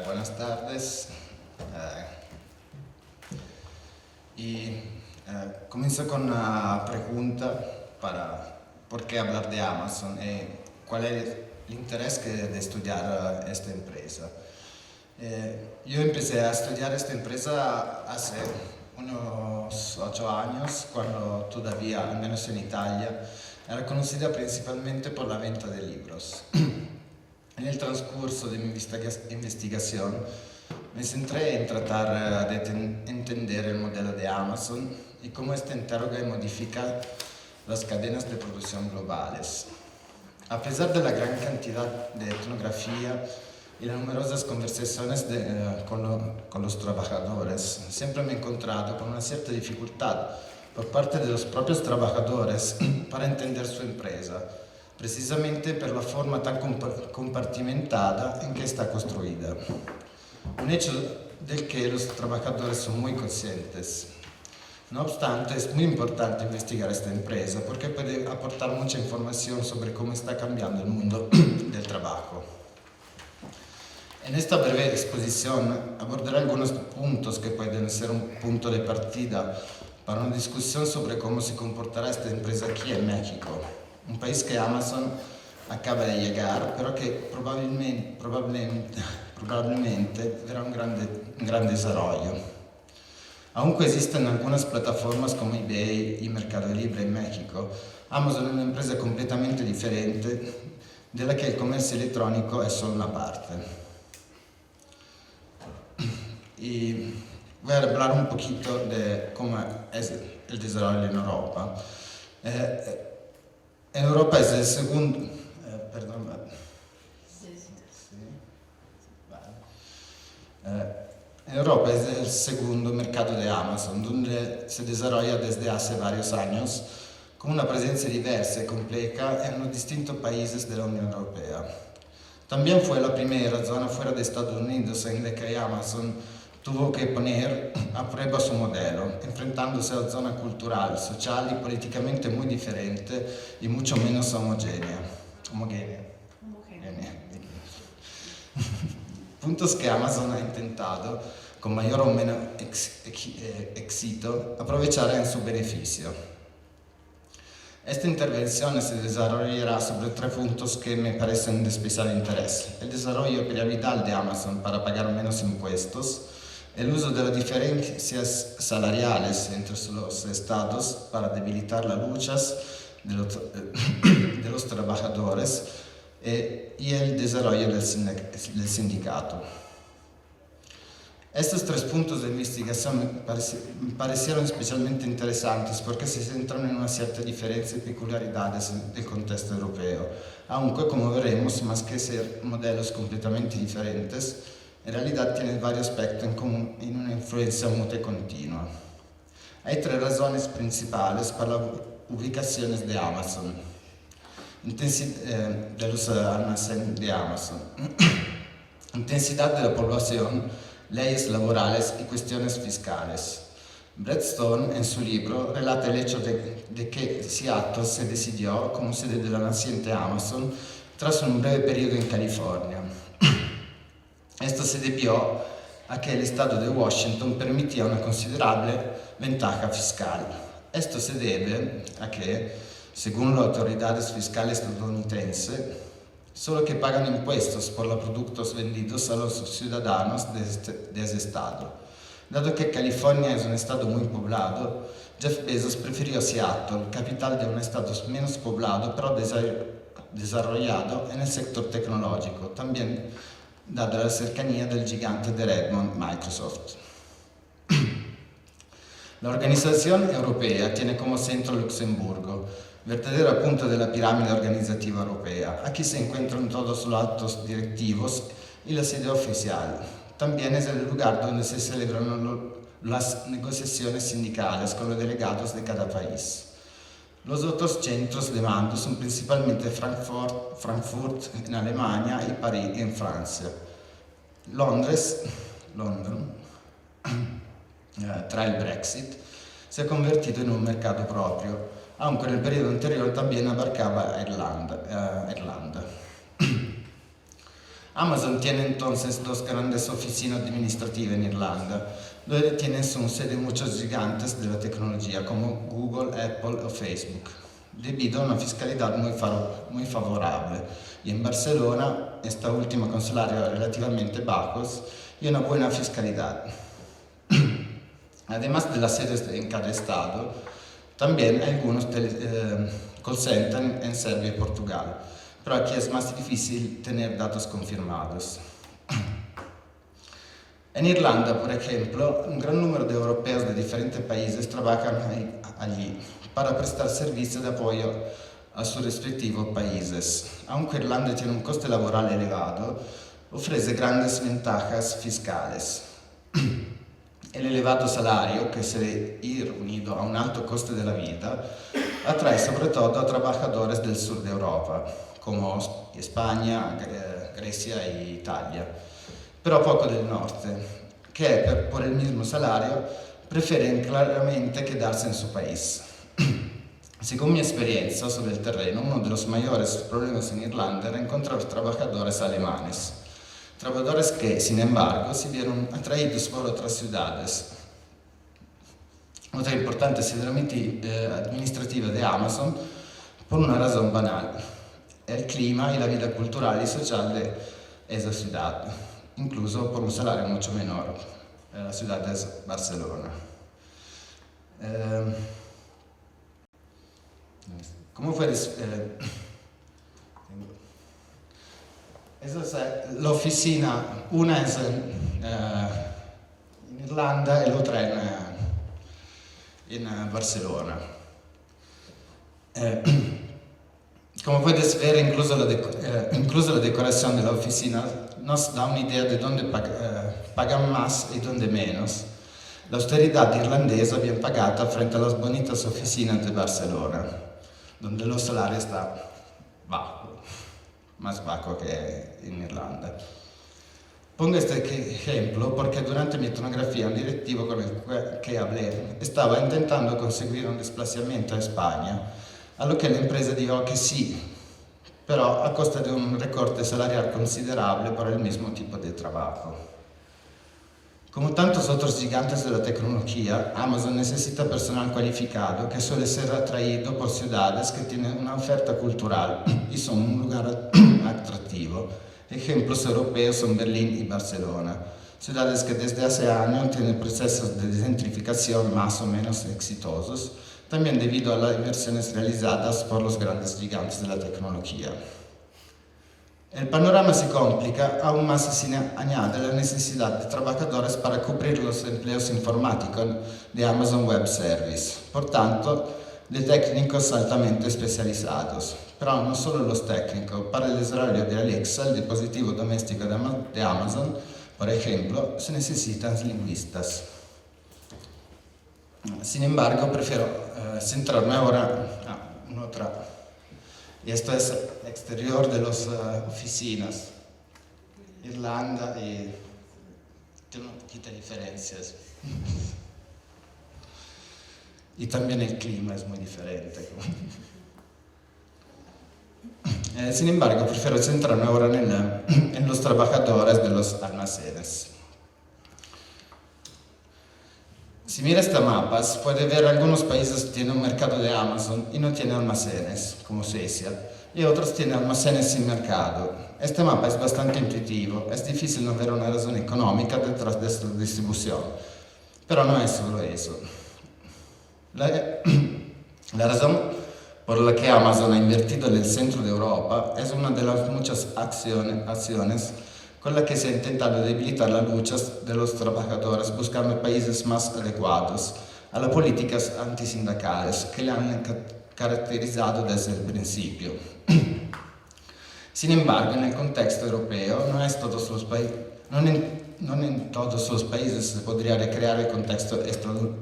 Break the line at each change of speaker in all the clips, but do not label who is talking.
Buenas tardes. Comienzo con una pregunta para por qué hablar de Amazon y cuál es el interés de estudiar esta empresa. Yo empecé a estudiar esta empresa hace unos 8 años, cuando todavía, al menos en Italia, era conocida principalmente por la venta de libros. En el transcurso de mi investigación me centré en tratar de entender el modelo de Amazon y cómo este interroga y modifica las cadenas de producción globales. A pesar de la gran cantidad de etnografía y las numerosas conversaciones con los trabajadores, siempre me he encontrado con una cierta dificultad por parte de los propios trabajadores para entender su empresa, precisamente per la forma tan compartimentada en que está construida. Un hecho del que los trabajadores son muy conscientes. No obstante, es muy importante investigar esta empresa porque puede aportar mucha información sobre cómo está cambiando el mundo del trabajo. En esta breve exposición abordaré algunos puntos que pueden ser un punto de partida para una discusión sobre cómo se comportará esta empresa aquí en México, un país que Amazon acaba de llegar, pero que probablemente verá un gran desarrollo. Aunque existen algunas plataformas como eBay y Mercado Libre en México, Amazon es una empresa completamente diferente de la que el comercio electrónico es solo una parte. Y voy a hablar un poquito de cómo es el desarrollo en Europa. En Europa es el segundo... En Europa es el segundo mercado de Amazon, donde se desarrolla desde hace varios años, con una presencia diversa y compleja en los distintos países de la Unión Europea. También fue la primera zona fuera de Estados Unidos en la que Amazon tuvo que poner a prueba su modelo, enfrentándose a una zona cultural, social y políticamente muy diferente y mucho menos homogénea. Puntos que Amazon ha intentado, con mayor o menos éxito, aprovechar en su beneficio. Esta intervención se desarrollará sobre 3 puntos que me parecen de especial interés: el desarrollo piramidal de Amazon para pagar menos impuestos, el uso de las diferencias salariales entre los estados para debilitar las luchas de los trabajadores y el desarrollo del sindicato. Estos 3 puntos de investigación me parecieron especialmente interesantes porque se centran en una cierta diferencia y peculiaridades del contexto europeo, aunque, como veremos, más que ser modelos completamente diferentes, en realidad tienen varios aspectos en común y una influencia mutua y continua. Hay 3 razones principales para las ubicaciones de Amazon, de los almacenes de Amazon: intensidad de la población, leyes laborales y cuestiones fiscales. Brett Stone, en su libro, relata el hecho de que Seattle se decidió como sede de la naciente Amazon tras un breve periodo en California. Esto se debió a que el estado de Washington permitía una considerable ventaja fiscal. Esto se debe a que, según las autoridades fiscales estadounidenses, solo que pagan impuestos por los productos vendidos a los ciudadanos de ese estado. Dado que California es un estado muy poblado, Jeff Bezos prefirió Seattle, capital de un estado menos poblado pero desarrollado en el sector tecnológico, también dada la cercanía del gigante de Redmond, Microsoft. La Organización Europea tiene como centro Luxemburgo, verdadera punta de la pirámide organizativa europea. Aquí se encuentran todos los actos directivos y la sede oficial. También es el lugar donde se celebran las negociaciones sindicales con los delegados de cada país. Los otros centros de mando son principalmente Frankfurt en Alemania y París en Francia. Londres, tra el Brexit, se ha convertido en un mercado propio, aunque en el periodo anterior también abarcaba Irlanda. Amazon tiene entonces dos grandes oficinas administrativas en Irlanda, donde tienen su sede muchos gigantes de la tecnología como Google, Apple o Facebook, debido a una fiscalidad muy favorable. Y en Barcelona, esta última con salarios relativamente bajos y una buena fiscalidad. Además de las sedes en cada estado, también hay algunos call centers en Serbia y Portugal, pero aquí es más difícil tener datos confirmados. En Irlanda, por ejemplo, un gran número de europeos de diferentes países trabajan allí para prestar servicios de apoyo a sus respectivos países. Aunque Irlanda tiene un coste laboral elevado, ofrece grandes ventajas fiscales. El elevado salario, que se ve unido a un alto coste de la vida, atrae sobre todo a trabajadores del sur de Europa, como España, Grecia e Italia, pero poco del norte, que por el mismo salario prefieren claramente quedarse en su país. Según mi experiencia sobre el terreno, uno de los mayores problemas en Irlanda era encontrar trabajadores alemanes. Trabajadores que, sin embargo, se vieron atraídos por otras ciudades. Otra importante sede administrativa de Amazon por una razón banal: el clima y la vida cultural y social de esa ciudad, incluso por un salario mucho menor. La ciudad es Barcelona. ¿Cómo puedes...? Esa es la oficina, una es en Irlanda y la otra en Barcelona. Como puedes ver, incluso la decoración de la oficina nos da una idea de dónde pagan más y dónde menos. La austeridad irlandesa bien pagata frente a las bonitas oficinas de Barcelona, donde los salarios están bajos. Más bajo que en Irlanda. Pongo este ejemplo porque durante mi etnografía un directivo con el que hablé estaba intentando conseguir un desplazamiento a España, a lo que la empresa dijo que sí, pero a costa de un recorte salarial considerable por el mismo tipo de trabajo. Como tantos otros gigantes de la tecnología, Amazon necesita personal cualificado que suele ser atraído por ciudades que tienen una oferta cultural y son un lugar atractivo. Ejemplos europeos son Berlín y Barcelona, ciudades que desde hace años tienen procesos de gentrificación más o menos exitosos, también debido a las inversiones realizadas por los grandes gigantes de la tecnología. El panorama se complica aún más si se añade la necesidad de trabajadores para cubrir los empleos informáticos de Amazon Web Service, por tanto, de técnicos altamente especializados. Pero no solo los técnicos, para el desarrollo de Alexa, el dispositivo doméstico de Amazon, por ejemplo, se necesitan lingüistas. Sin embargo, prefiero centrarme ahora en otra. Y esto es el exterior de las oficinas. Irlanda y tiene un poquito de diferencias. Y también el clima es muy diferente. Sin embargo, prefiero centrarme ahora en los trabajadores de los almacenes. Si mira este mapa, puede ver algunos países tienen un mercado de Amazon y no tienen almacenes, como Suecia, y otros tienen almacenes sin mercado. Este mapa es bastante intuitivo, es difícil no ver una razón económica detrás de esta distribución, pero no es solo eso. La razón por la que Amazon ha invertido en el centro de Europa es una de las muchas acciones con la que se ha intentado debilitar las luchas de los trabajadores buscando países más adecuados a las políticas antisindicales que le han caracterizado desde el principio. Sin embargo, en el contexto europeo, no en todos los países se podría recrear el contexto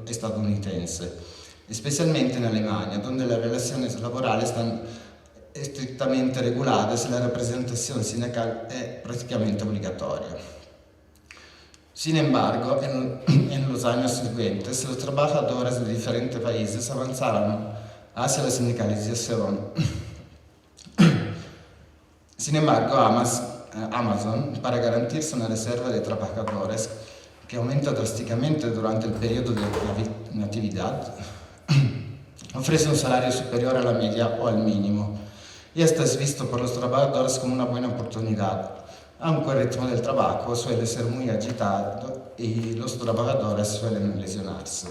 estadounidense, especialmente en Alemania, donde las relaciones laborales están estrictamente reguladas y la representación sindical es prácticamente obligatoria. Sin embargo, en los años siguientes, los trabajadores de diferentes países avanzaron hacia la sindicalización. Sin embargo, Amazon para garantirse una reserva de trabajadores que aumenta drásticamente durante el periodo de natividad, ofrece un salario superior a la media o al mínimo, y esto es visto por los trabajadores como una buena oportunidad, aunque el ritmo del trabajo suele ser muy agitado y los trabajadores suelen lesionarse.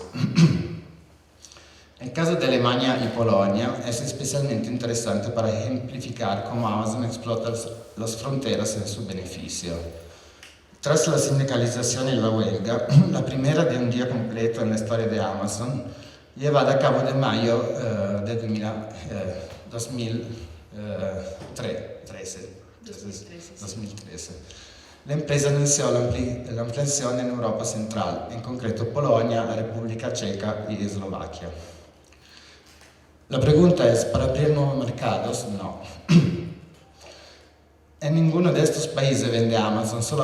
El caso de Alemania y Polonia es especialmente interesante para ejemplificar cómo Amazon explota las fronteras en su beneficio. Tras la sindicalización y la huelga, la primera de un día completo en la historia de Amazon, llevada a cabo de mayo de 2013. La empresa anunció la ampliación en Europa Central, en concreto Polonia, la República Checa y Eslovaquia. La pregunta es, ¿para abrir nuevos mercados? No. En ninguno de estos países vende Amazon, solo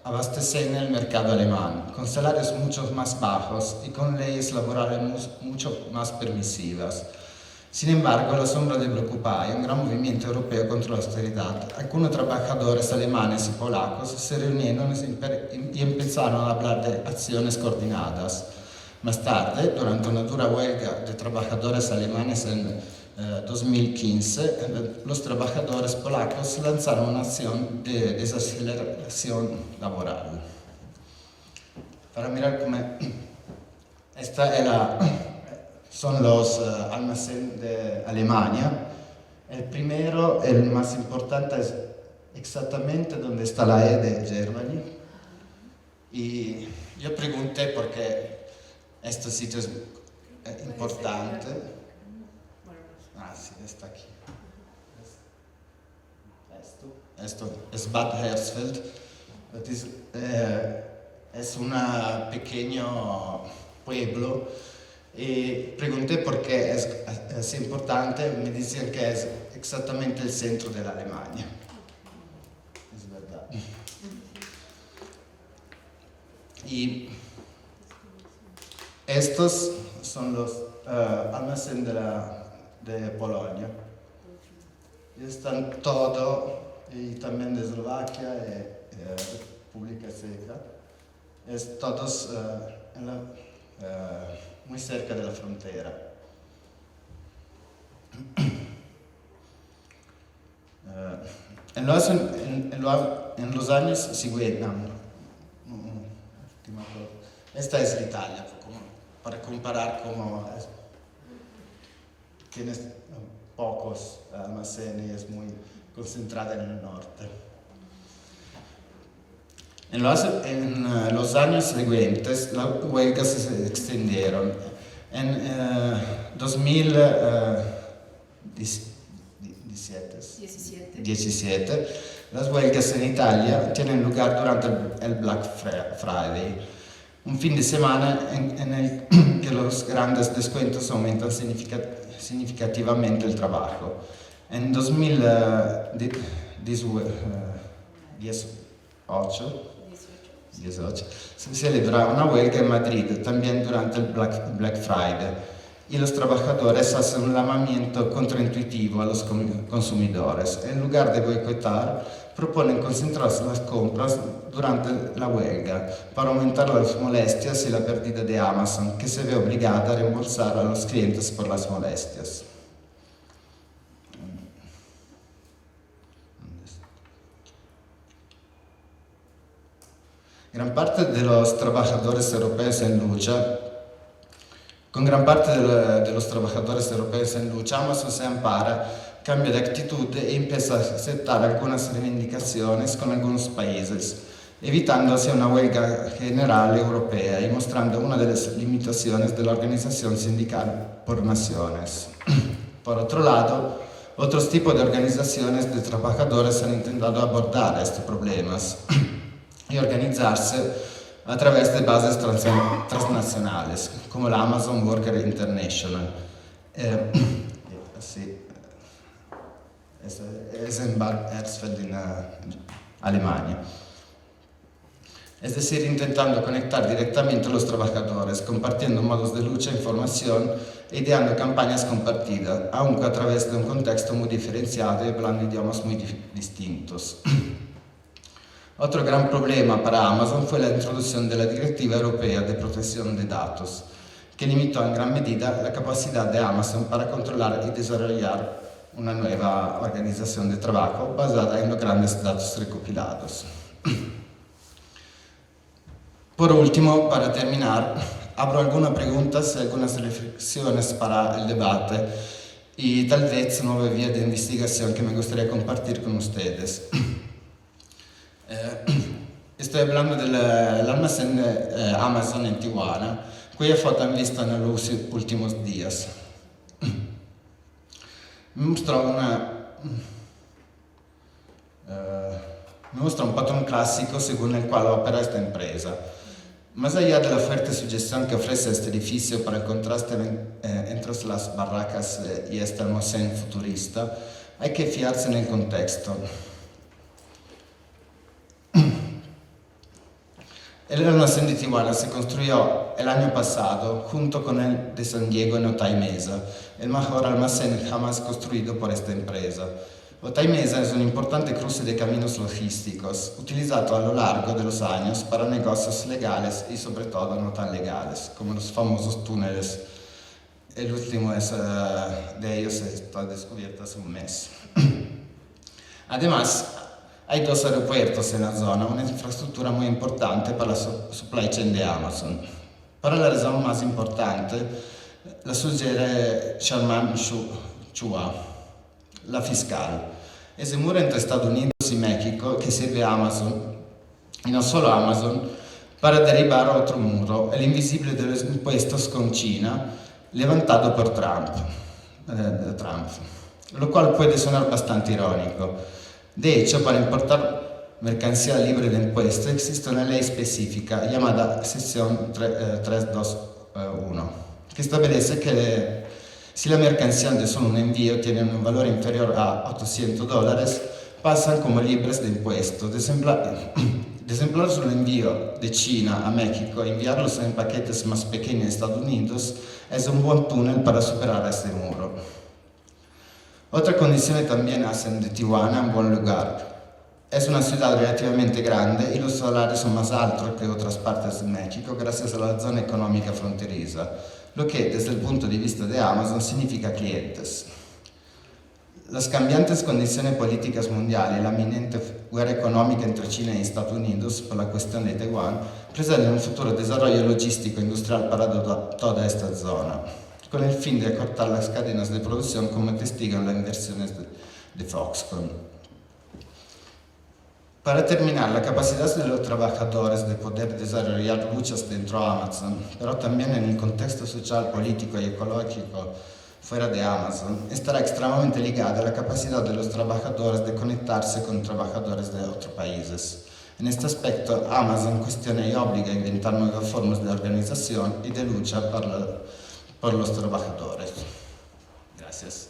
abastecen el mercado alemán, con salarios mucho más bajos y con leyes laborales mucho más permisivas. Sin embargo, a la sombra del Occupy, un gran movimiento europeo contra la austeridad, algunos trabajadores alemanes y polacos se reunieron y empezaron a hablar de acciones coordinadas. Más tarde, durante una dura huelga de trabajadores alemanes en 2015, los trabajadores polacos lanzaron una acción de desaceleración laboral. Para mirar cómo son los almacenes de Alemania. El primero, el más importante, es exactamente donde está la E de Germany. Y yo pregunté por qué este sitio es importante. Ah, sí, está aquí. Esto es Bad Hersfeld. Es un pequeño pueblo. Y pregunté por qué es importante. Me dicen que es exactamente el centro de la Alemania. Es verdad. Y estos son los almacenes de Polonia. Y están todo, y también de Eslovaquia y República Checa. Es todos muy cerca de la frontera. En los años siguientes, esta es Italia, para comparar cómo tienes pocos almacenes, es muy concentrada en el norte. En los años siguientes, las huelgas se extendieron. En 2017, las huelgas en Italia tienen lugar durante el Black Friday, un fin de semana en el que los grandes descuentos aumentan significativamente el trabajo. En 2018 se celebra una huelga en Madrid, también durante el Black Friday, y los trabajadores hacen un llamamiento contraintuitivo a los consumidores. En lugar de boicotar, proponen concentrarse las compras durante la huelga para aumentar las molestias y la pérdida de Amazon, que se ve obligada a reembolsar a los clientes por las molestias. Gran parte de los trabajadores europeos en lucha, Amazon se ampara, cambia de actitud e empieza a aceptar algunas reivindicaciones con algunos países, evitando así una huelga general europea y mostrando una de las limitaciones de la organización sindical por naciones. Por otro lado, otros tipos de organizaciones de trabajadores han intentado abordar estos problemas y organizarse a través de bases transnacionales, como la Amazon Worker International. Sí, es en Bad Hersfeld, en Alemania. es decir, intentando conectar directamente a los trabajadores, compartiendo modos de lucha, información e ideando campañas compartidas, aunque a través de un contexto muy diferenciado y hablando idiomas muy distintos. Otro gran problema para Amazon fue la introducción de la Directiva Europea de Protección de Datos, que limitó en gran medida la capacidad de Amazon para controlar y desarrollar una nueva organización de trabajo basada en los grandes datos recopilados. Por último, para terminar, abro algunas preguntas y algunas reflexiones para el debate y tal vez nuevas vías de investigación que me gustaría compartir con ustedes. Estoy hablando del almacén de Amazon en Tijuana, cuya foto han visto en los últimos días. Me muestra un patrón clásico según el cual opera esta empresa. Más allá de la fuerte sugestión que ofrece este edificio para el contraste entre las barracas y este almacén futurista, hay que fiarse en el contexto. El almacén de Tijuana se construyó el año pasado junto con el de San Diego en Otay Mesa, el mejor almacén jamás construido por esta empresa. Otay Mesa es un importante cruce de caminos logísticos, utilizado a lo largo de los años para negocios legales y sobre todo no tan legales, como los famosos túneles. El último de ellos está descubierto hace un mes. Además, hay dos aeropuertos en la zona, una infraestructura muy importante para la supply chain de Amazon. Para la razón más importante, la sugiere Sharman Chua, la fiscal. Ese muro entre Estados Unidos y México que sirve a Amazon, y no solo a Amazon, para derribar otro muro, el invisible de los impuestos con China, levantado por Trump, lo cual puede sonar bastante irónico. De hecho, para importar mercancía libre de impuestos existe una ley específica llamada Sección 321, que establece que si la mercancía de solo un envío tiene un valor inferior a $800, pasan como libres de impuestos. Desemplar su envío de China a México e enviarlos en paquetes más pequeños a Estados Unidos es un buen túnel para superar este muro. Otra condición también hacen de Tijuana un buen lugar. Es una ciudad relativamente grande y los salarios son más altos que otras partes de México gracias a la zona económica fronteriza, lo que desde el punto de vista de Amazon significa clientes. Las cambiantes condiciones políticas mundiales y la inminente guerra económica entre China y Estados Unidos por la cuestión de Taiwán presentan un futuro desarrollo logístico industrial para toda esta zona, con el fin de acortar las cadenas de producción como testigan las inversiones de Foxconn. Para terminar, la capacidad de los trabajadores de poder desarrollar luchas dentro de Amazon, pero también en el contexto social, político y ecológico fuera de Amazon, estará extremadamente ligada a la capacidad de los trabajadores de conectarse con trabajadores de otros países. En este aspecto, Amazon cuestiona y obliga a inventar nuevas formas de organización y de lucha por los trabajadores. Gracias.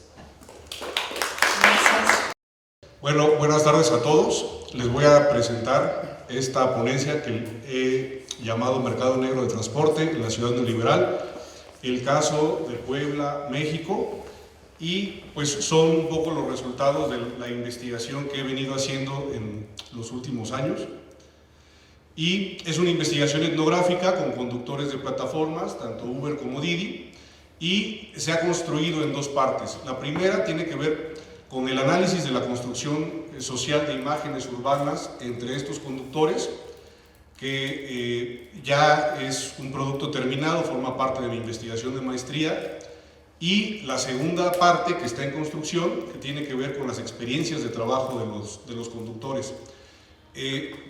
Bueno, buenas tardes a todos. Les voy a presentar esta ponencia que he llamado Mercado Negro de Transporte en la Ciudad Neoliberal, el caso de Puebla, México, y pues son un poco los resultados de la investigación que he venido haciendo en los últimos años. Y es una investigación etnográfica con conductores de plataformas, tanto Uber como Didi, y se ha construido en dos partes. La primera tiene que ver con el análisis de la construcción social de imágenes urbanas entre estos conductores, que ya es un producto terminado, forma parte de mi investigación de maestría, y la segunda parte que está en construcción, que tiene que ver con las experiencias de trabajo de los conductores.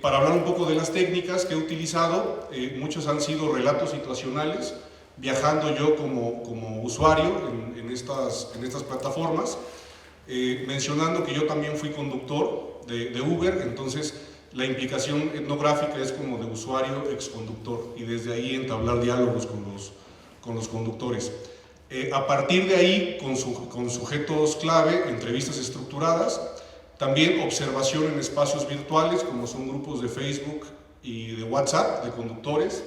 Para hablar un poco de las técnicas que he utilizado, muchos han sido relatos situacionales, viajando yo como usuario en estas plataformas, mencionando que yo también fui conductor de Uber, entonces la implicación etnográfica es como de usuario exconductor y desde ahí entablar diálogos con los conductores. A partir de ahí, con sujetos clave, entrevistas estructuradas, también observación en espacios virtuales como son grupos de Facebook y de WhatsApp, de conductores,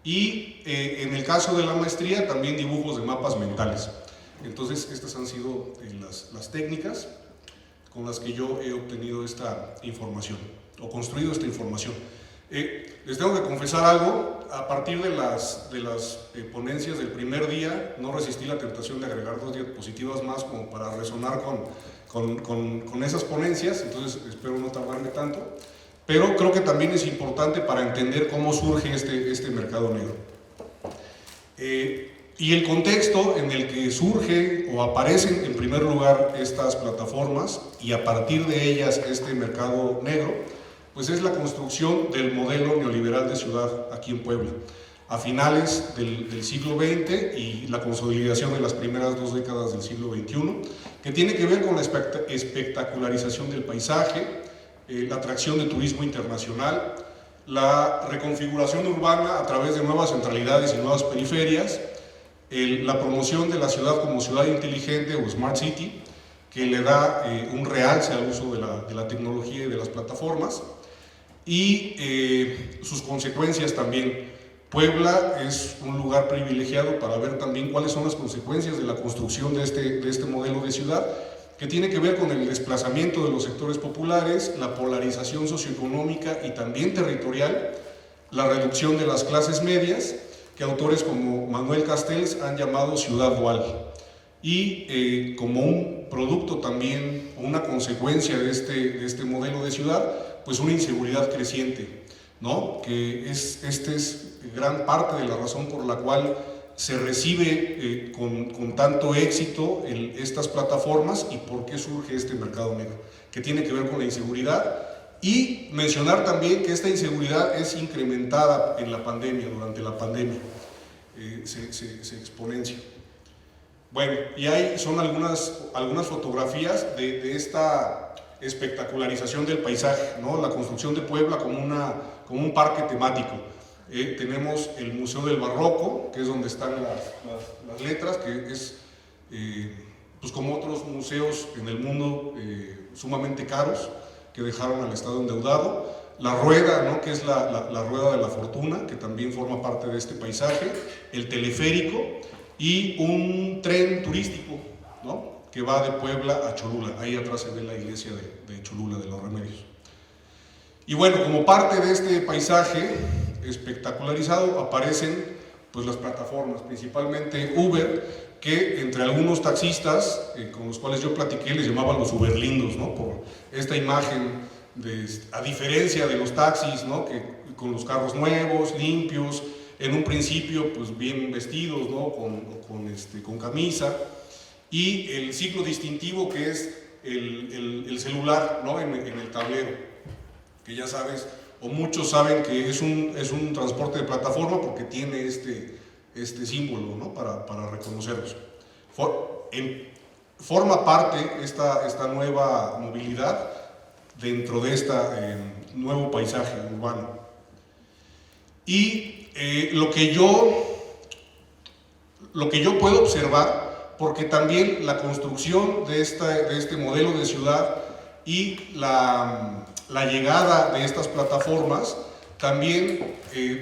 y en el caso de la maestría también dibujos de mapas mentales. Entonces estas han sido las técnicas con las que yo he obtenido esta información o construido esta información. Les tengo que confesar algo, a partir de las ponencias del primer día no resistí la tentación de agregar 2 diapositivas más como para resonar con esas ponencias, entonces espero no tardarme tanto, pero creo que también es importante para entender cómo surge este mercado negro. Y el contexto en el que surge o aparecen en primer lugar estas plataformas y a partir de ellas este mercado negro, pues es la construcción del modelo neoliberal de ciudad aquí en Puebla, a finales del siglo XX y la consolidación de las primeras 2 décadas del siglo XXI, que tiene que ver con la espectacularización del paisaje, la atracción de turismo internacional, la reconfiguración urbana a través de nuevas centralidades y nuevas periferias, la promoción de la ciudad como ciudad inteligente o Smart City, que le da un realce al uso de la tecnología y de las plataformas, y sus consecuencias también. Puebla es un lugar privilegiado para ver también cuáles son las consecuencias de la construcción de este modelo de ciudad, que tiene que ver con el desplazamiento de los sectores populares, la polarización socioeconómica y también territorial, la reducción de las clases medias, que autores como Manuel Castells han llamado ciudad dual, y como un producto también, una consecuencia de este modelo de ciudad, pues una inseguridad creciente, ¿no? Que esta es gran parte de la razón por la cual se recibe con tanto éxito estas plataformas y por qué surge este mercado negro, que tiene que ver con la inseguridad. Y mencionar también que esta inseguridad es incrementada en la pandemia, durante la pandemia, se exponencia. Bueno, y ahí son algunas fotografías de esta espectacularización del paisaje, ¿no? La construcción de Puebla como un parque temático. Tenemos el Museo del Barroco, que es donde están las letras, que es, pues como otros museos en el mundo, sumamente caros, que dejaron al Estado endeudado. La rueda, ¿no? Que es la rueda de la fortuna, que también forma parte de este paisaje. El teleférico y un tren turístico, ¿no? Que va de Puebla a Cholula. Ahí atrás se ve la iglesia de Cholula, de los Remedios. Y bueno, como parte de este paisaje espectacularizado aparecen pues las plataformas, principalmente Uber, que entre algunos taxistas con los cuales yo platiqué les llamaban los Uberlindos, ¿no? Por esta imagen, a diferencia de los taxis, ¿no? Que con los carros nuevos, limpios, en un principio pues bien vestidos, ¿no? Con camisa, y el signo distintivo que es el celular, ¿no? en el tablero, que ya sabes, o muchos saben que es un transporte de plataforma porque tiene este símbolo, ¿no? para reconocerlos. Forma parte esta nueva movilidad dentro de este nuevo paisaje urbano. Y lo que yo puedo observar, porque también la construcción de este modelo de ciudad y la llegada de estas plataformas también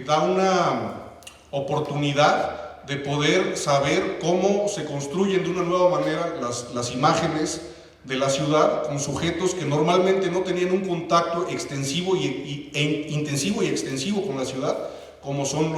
da una oportunidad de poder saber cómo se construyen de una nueva manera las imágenes de la ciudad con sujetos que normalmente no tenían un contacto extensivo intensivo y extensivo con la ciudad, como son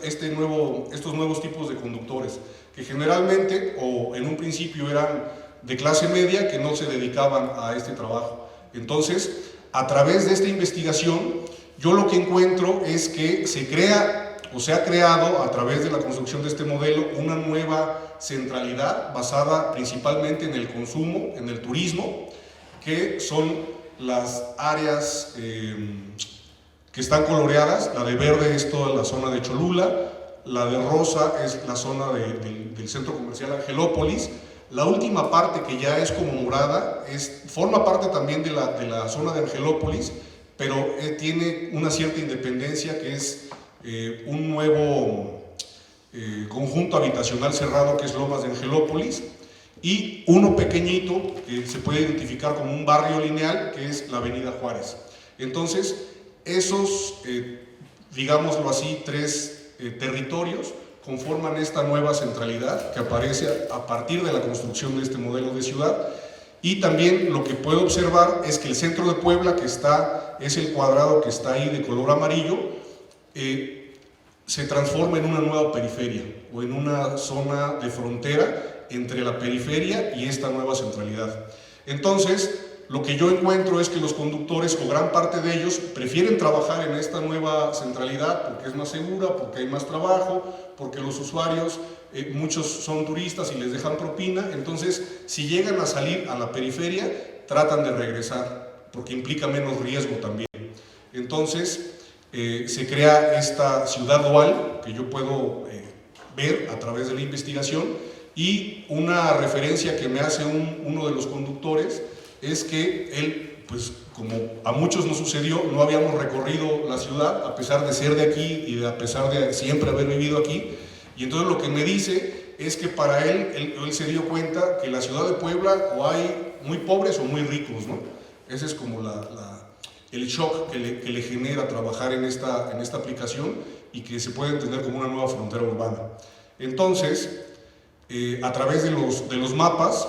estos nuevos tipos de conductores, que generalmente o en un principio eran de clase media que no se dedicaban a este trabajo. Entonces, a través de esta investigación, yo lo que encuentro es que se ha creado a través de la construcción de este modelo una nueva centralidad basada principalmente en el consumo, en el turismo, que son las áreas que están coloreadas. La de verde es toda la zona de Cholula, la de rosa es la zona del centro comercial Angelópolis. La última parte, que ya es como morada, forma parte también de la zona de Angelópolis, pero tiene una cierta independencia, que es un nuevo conjunto habitacional cerrado, que es Lomas de Angelópolis, y uno pequeñito que se puede identificar como un barrio lineal, que es la Avenida Juárez. Entonces, Esos, digámoslo así, tres territorios conforman esta nueva centralidad que aparece a partir de la construcción de este modelo de ciudad. Y también lo que puedo observar es que el centro de Puebla, que es el cuadrado que está ahí de color amarillo, se transforma en una nueva periferia o en una zona de frontera entre la periferia y esta nueva centralidad. Entonces, lo que yo encuentro es que los conductores, o gran parte de ellos, prefieren trabajar en esta nueva centralidad porque es más segura, porque hay más trabajo, porque los usuarios, muchos son turistas y les dejan propina. Entonces, si llegan a salir a la periferia, tratan de regresar, porque implica menos riesgo también. Entonces, se crea esta ciudad dual, que yo puedo ver a través de la investigación, y una referencia que me hace uno de los conductores es que él, pues como a muchos nos sucedió, no habíamos recorrido la ciudad a pesar de ser de aquí y a pesar de siempre haber vivido aquí, y entonces lo que me dice es que para él se dio cuenta que la ciudad de Puebla o hay muy pobres o muy ricos, ¿no? Ese es como el shock que le genera trabajar en esta aplicación y que se puede entender como una nueva frontera urbana. Entonces, a través de los mapas,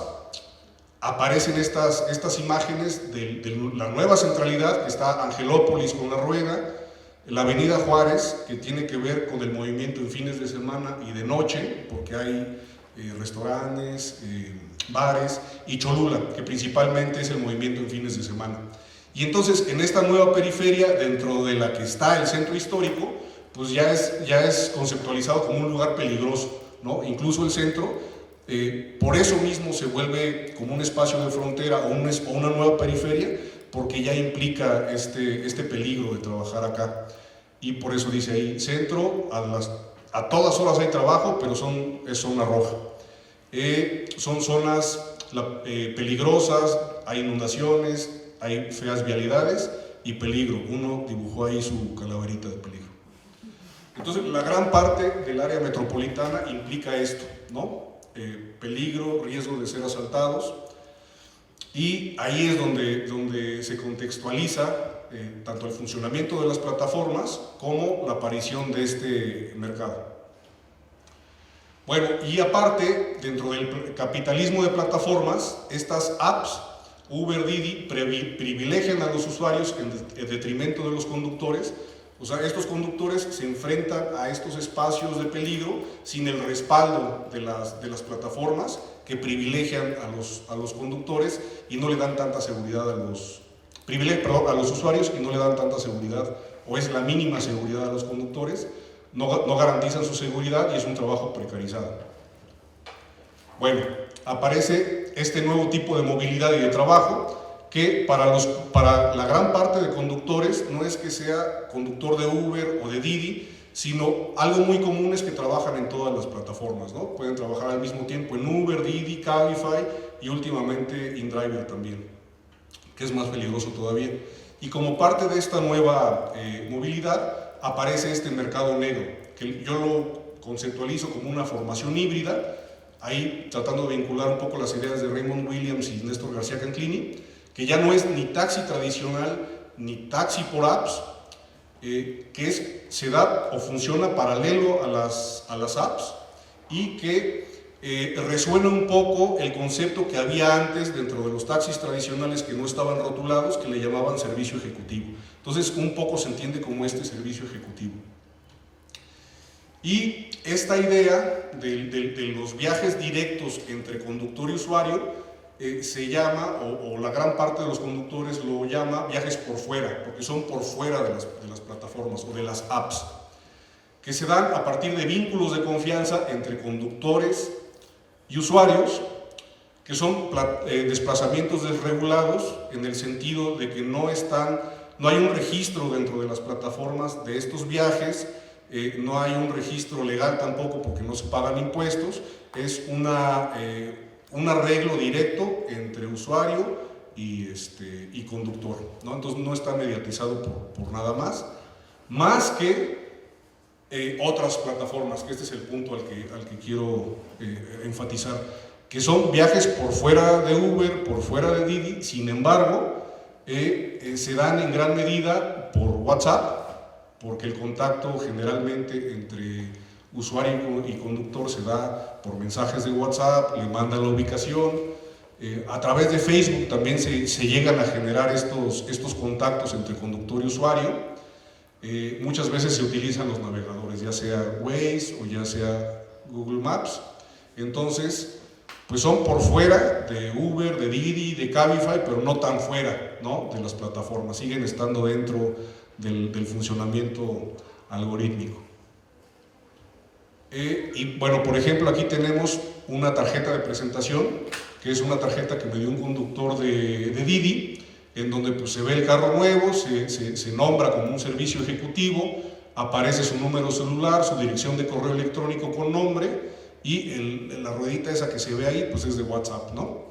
aparecen estas imágenes de la nueva centralidad, que está Angelópolis con la rueda, la avenida Juárez, que tiene que ver con el movimiento en fines de semana y de noche, porque hay restaurantes, bares, y Cholula, que principalmente es el movimiento en fines de semana. Y entonces, en esta nueva periferia, dentro de la que está el centro histórico, pues ya es conceptualizado como un lugar peligroso, ¿no? Incluso el centro, por eso mismo se vuelve como un espacio de frontera o una nueva periferia, porque ya implica este peligro de trabajar acá. Y por eso dice ahí, centro, a todas horas hay trabajo, pero es zona roja. Son zonas peligrosas, hay inundaciones, hay feas vialidades y peligro. Uno dibujó ahí su calaverita de peligro. Entonces, la gran parte del área metropolitana implica esto, ¿no? Peligro, riesgo de ser asaltados, y ahí es donde se contextualiza tanto el funcionamiento de las plataformas como la aparición de este mercado. Bueno, y aparte, dentro del capitalismo de plataformas, estas apps, Uber, Didi, privilegian a los usuarios en detrimento de los conductores. O sea, estos conductores se enfrentan a estos espacios de peligro sin el respaldo de las plataformas, que privilegian a los conductores y no le dan tanta seguridad a los usuarios, y no le dan tanta seguridad, o es la mínima seguridad a los conductores, no garantizan su seguridad y es un trabajo precarizado. Bueno, aparece este nuevo tipo de movilidad y de trabajo, que para la gran parte de conductores no es que sea conductor de Uber o de Didi, sino algo muy común es que trabajan en todas las plataformas, ¿no? Pueden trabajar al mismo tiempo en Uber, Didi, Cabify y últimamente InDriver también, que es más peligroso todavía. Y como parte de esta nueva movilidad aparece este mercado negro, que yo lo conceptualizo como una formación híbrida, ahí tratando de vincular un poco las ideas de Raymond Williams y Néstor García Canclini, que ya no es ni taxi tradicional ni taxi por apps, se da o funciona paralelo a las apps, y que resuena un poco el concepto que había antes dentro de los taxis tradicionales que no estaban rotulados, que le llamaban servicio ejecutivo. Entonces, un poco se entiende como este servicio ejecutivo. Y esta idea de los viajes directos entre conductor y usuario se llama, o la gran parte de los conductores lo llama viajes por fuera, porque son por fuera de las plataformas o de las apps, que se dan a partir de vínculos de confianza entre conductores y usuarios, que son desplazamientos desregulados, en el sentido de que no hay un registro dentro de las plataformas de estos viajes, no hay un registro legal tampoco porque no se pagan impuestos, es un arreglo directo entre usuario y conductor, ¿no? Entonces no está mediatizado por nada más que otras plataformas, que este es el punto al que quiero enfatizar, que son viajes por fuera de Uber, por fuera de Didi. Sin embargo, se dan en gran medida por WhatsApp, porque el contacto generalmente entre usuario y conductor se da por mensajes de WhatsApp, le mandan la ubicación. A través de Facebook también se llegan a generar estos contactos entre conductor y usuario. Muchas veces se utilizan los navegadores, ya sea Waze o ya sea Google Maps. Entonces, pues son por fuera de Uber, de Didi, de Cabify, pero no tan fuera, ¿no?, de las plataformas, siguen estando dentro del funcionamiento algorítmico. Y bueno, por ejemplo, aquí tenemos una tarjeta de presentación, que es una tarjeta que me dio un conductor de Didi, en donde pues, se ve el carro nuevo, se nombra como un servicio ejecutivo, aparece su número celular, su dirección de correo electrónico con nombre, y la ruedita esa que se ve ahí pues es de WhatsApp, ¿no?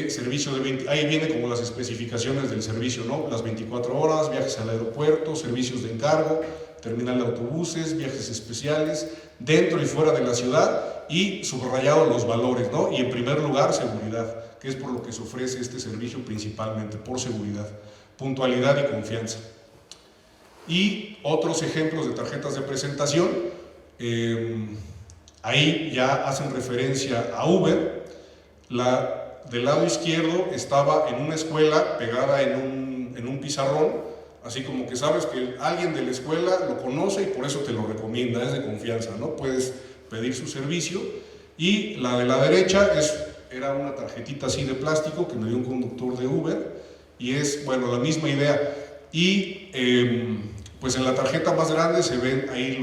Servicio ahí viene como las especificaciones del servicio, ¿no? Las 24 horas, viajes al aeropuerto, servicios de encargo, terminal de autobuses, viajes especiales, dentro y fuera de la ciudad, y subrayado los valores, ¿no? Y en primer lugar, seguridad, que es por lo que se ofrece este servicio principalmente, por seguridad, puntualidad y confianza. Y otros ejemplos de tarjetas de presentación, ahí ya hacen referencia a Uber. Del lado izquierdo estaba en una escuela pegada en un pizarrón, así como que sabes que alguien de la escuela lo conoce y por eso te lo recomienda, es de confianza, ¿no? Puedes pedir su servicio. Y la de la derecha era una tarjetita así de plástico que me dio un conductor de Uber, y es, bueno, la misma idea. Y pues en la tarjeta más grande se ven ahí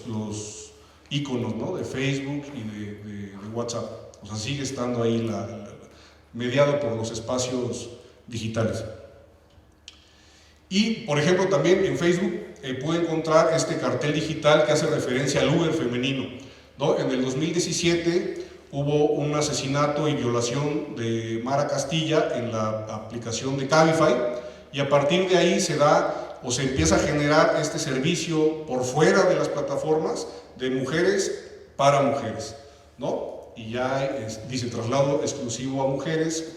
los iconos, ¿no?, de Facebook y de WhatsApp. O sea, sigue estando ahí mediado por los espacios digitales. Y, por ejemplo, también en Facebook pude encontrar este cartel digital que hace referencia al Uber femenino, ¿no? En el 2017 hubo un asesinato y violación de Mara Castilla en la aplicación de Cabify, y a partir de ahí se empieza a generar este servicio por fuera de las plataformas de mujeres para mujeres, ¿no? Y ya dice traslado exclusivo a mujeres.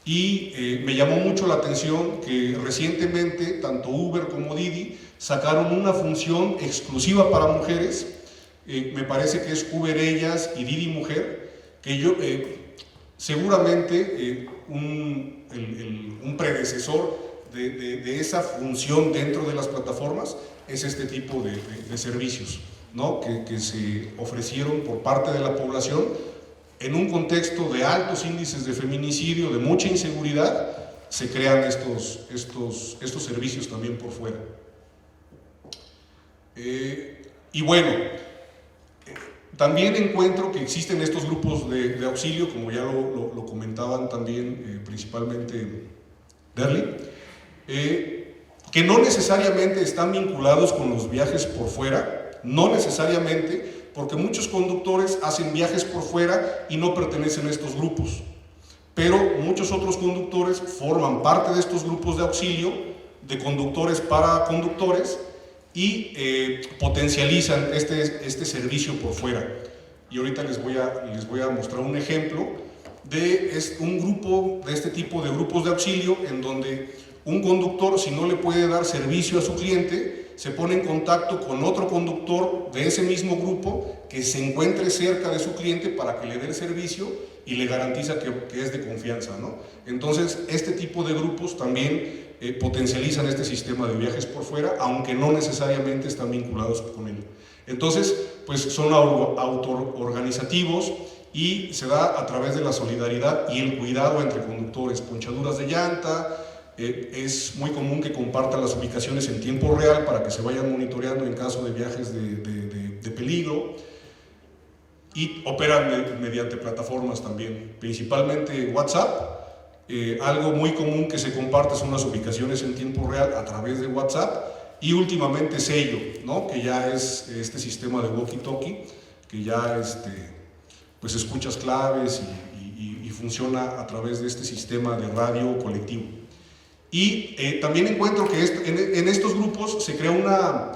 Y me llamó mucho la atención que recientemente tanto Uber como Didi sacaron una función exclusiva para mujeres, me parece que es Uber Ellas y Didi Mujer, que seguramente un predecesor de esa función dentro de las plataformas es este tipo de servicios, ¿no?, que se ofrecieron por parte de la población. En un contexto de altos índices de feminicidio, de mucha inseguridad, se crean estos servicios también por fuera. Y bueno, también encuentro que existen estos grupos de auxilio, como ya lo comentaban también principalmente Derly, que no necesariamente están vinculados con los viajes por fuera, no necesariamente, porque muchos conductores hacen viajes por fuera y no pertenecen a estos grupos, pero muchos otros conductores forman parte de estos grupos de auxilio, de conductores para conductores, y potencializan este servicio por fuera. Y ahorita les voy a mostrar un ejemplo de un grupo, de este tipo de grupos de auxilio, en donde un conductor, si no le puede dar servicio a su cliente, se pone en contacto con otro conductor de ese mismo grupo que se encuentre cerca de su cliente para que le dé el servicio y le garantiza que es de confianza, ¿no? Entonces, este tipo de grupos también potencializan este sistema de viajes por fuera, aunque no necesariamente están vinculados con él. Entonces, pues son autoorganizativos y se da a través de la solidaridad y el cuidado entre conductores, ponchaduras de llanta. Es muy común que compartan las ubicaciones en tiempo real para que se vayan monitoreando en caso de viajes de peligro, y operan mediante plataformas también, principalmente WhatsApp. Algo muy común que se comparte son las ubicaciones en tiempo real a través de WhatsApp, y últimamente Sello, ¿no?, que ya es este sistema de walkie-talkie, que ya pues escuchas claves y funciona a través de este sistema de radio colectivo. Y también encuentro que en estos grupos se crea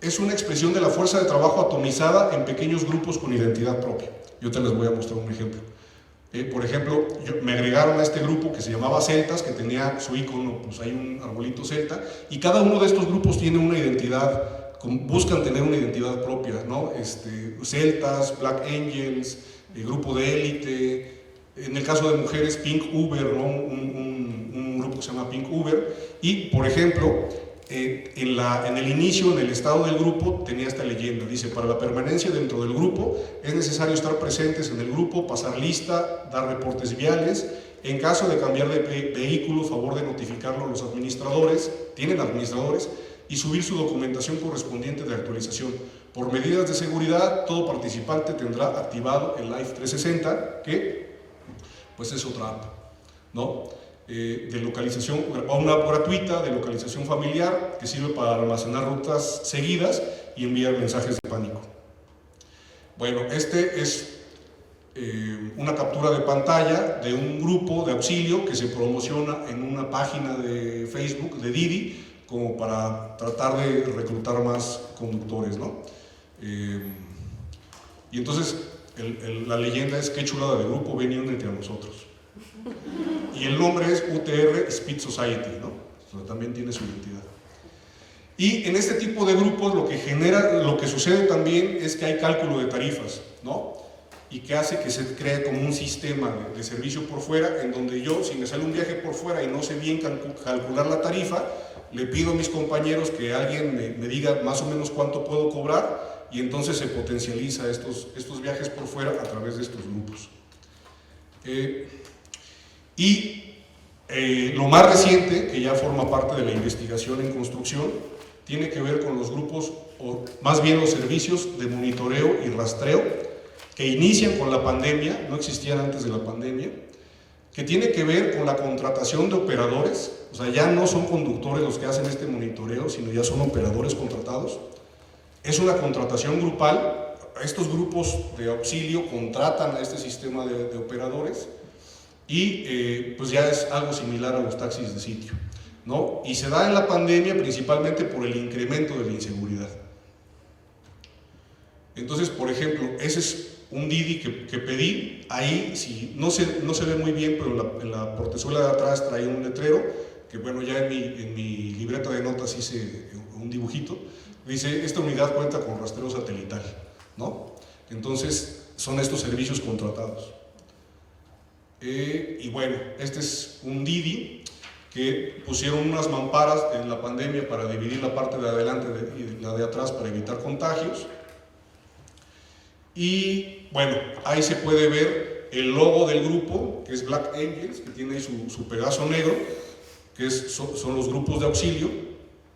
es una expresión de la fuerza de trabajo atomizada en pequeños grupos con identidad propia. Yo te les voy a mostrar un ejemplo. Por ejemplo, me agregaron a este grupo que se llamaba Celtas, que tenía su icono, pues hay un arbolito celta, y cada uno de estos grupos tiene una identidad, buscan tener una identidad propia, ¿no? Celtas, Black Angels, el grupo de élite, en el caso de mujeres, Pink Uber, ¿no? Un grupo que se llama Pink Uber, y por ejemplo, en el inicio, en el estado del grupo, tenía esta leyenda, dice: para la permanencia dentro del grupo es necesario estar presentes en el grupo, pasar lista, dar reportes viales. En caso de cambiar de vehículo, favor de notificarlo a los administradores, tienen administradores, y subir su documentación correspondiente de actualización. Por medidas de seguridad, todo participante tendrá activado el Live 360, que pues es otra app, ¿no? De localización, una app gratuita de localización familiar que sirve para almacenar rutas seguidas y enviar mensajes de pánico. Bueno, este es una captura de pantalla de un grupo de auxilio que se promociona en una página de Facebook de Didi, como para tratar de reclutar más conductores, ¿no? Y entonces la leyenda es: qué chulada de grupo, ven y únete a nosotros. Y el nombre es UTR Speed Society, ¿no? O sea, también tiene su identidad. Y en este tipo de grupos lo que sucede también es que hay cálculo de tarifas, ¿no? Y que hace que se cree como un sistema de servicio por fuera, en donde yo, si me sale un viaje por fuera y no sé bien calcular la tarifa, le pido a mis compañeros que alguien me diga más o menos cuánto puedo cobrar, y entonces se potencializa estos viajes por fuera a través de estos grupos. Lo más reciente, que ya forma parte de la investigación en construcción, tiene que ver con los grupos, o más bien los servicios de monitoreo y rastreo, que inician con la pandemia, no existían antes de la pandemia, que tiene que ver con la contratación de operadores. O sea, ya no son conductores los que hacen este monitoreo, sino ya son operadores contratados. Es una contratación grupal. Estos grupos de auxilio contratan a este sistema de operadores, y pues ya es algo similar a los taxis de sitio, ¿no? Y se da en la pandemia principalmente por el incremento de la inseguridad. Entonces, por ejemplo, ese es un Didi que pedí. Ahí sí, no se ve muy bien, pero en la portezuela de atrás trae un letrero, que bueno, ya en mi libreta de notas hice un dibujito. Dice: esta unidad cuenta con rastreo satelital, ¿no? Entonces, son estos servicios contratados. Y bueno, este es un Didi que pusieron unas mamparas en la pandemia para dividir la parte de adelante y la de atrás para evitar contagios. Y bueno, ahí se puede ver el logo del grupo, que es Black Angels, que tiene ahí su pegazo negro, que son los grupos de auxilio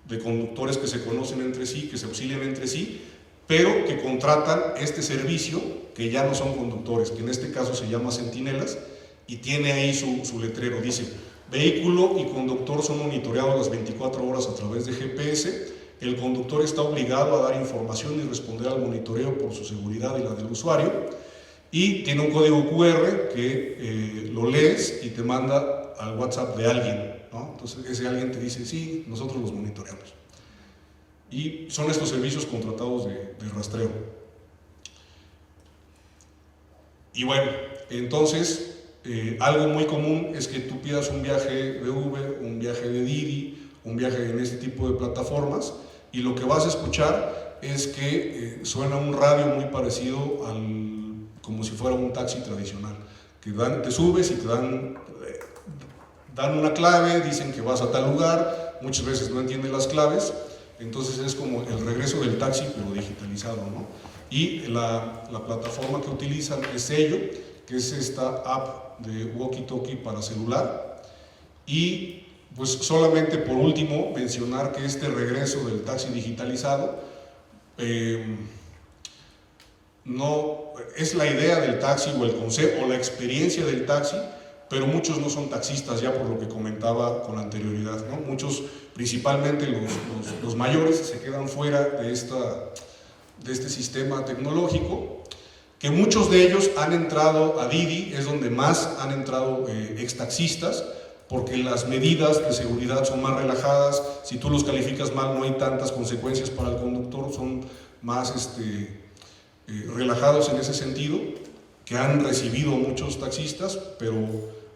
de conductores que se conocen entre sí, que se auxilian entre sí, pero que contratan este servicio, que ya no son conductores, que en este caso se llama Centinelas, y tiene ahí su letrero. Dice: vehículo y conductor son monitoreados las 24 horas a través de GPS. El conductor está obligado a dar información y responder al monitoreo por su seguridad y la del usuario. Y tiene un código QR que lo lees y te manda al WhatsApp de alguien, ¿no? Entonces ese alguien te dice: sí, nosotros los monitoreamos. Y son estos servicios contratados de rastreo. Y bueno, entonces algo muy común es que tú pidas un viaje de Uber, un viaje de Didi, un viaje en este tipo de plataformas, y lo que vas a escuchar es que suena un radio muy parecido como si fuera un taxi tradicional, que te subes y te dan una clave, dicen que vas a tal lugar, muchas veces no entienden las claves. Entonces es como el regreso del taxi, pero digitalizado, ¿no? Y la plataforma que utilizan es Ello, que es esta app de walkie-talkie para celular. Y pues solamente por último mencionar que este regreso del taxi digitalizado no es la idea del taxi, o el concepto o la experiencia del taxi, pero muchos no son taxistas, ya por lo que comentaba con anterioridad, ¿no? Muchos, principalmente los mayores, se quedan fuera de este sistema tecnológico, que muchos de ellos han entrado a Didi, es donde más han entrado extaxistas, porque las medidas de seguridad son más relajadas. Si tú los calificas mal, no hay tantas consecuencias para el conductor, son más relajados en ese sentido. que han recibido muchos taxistas, pero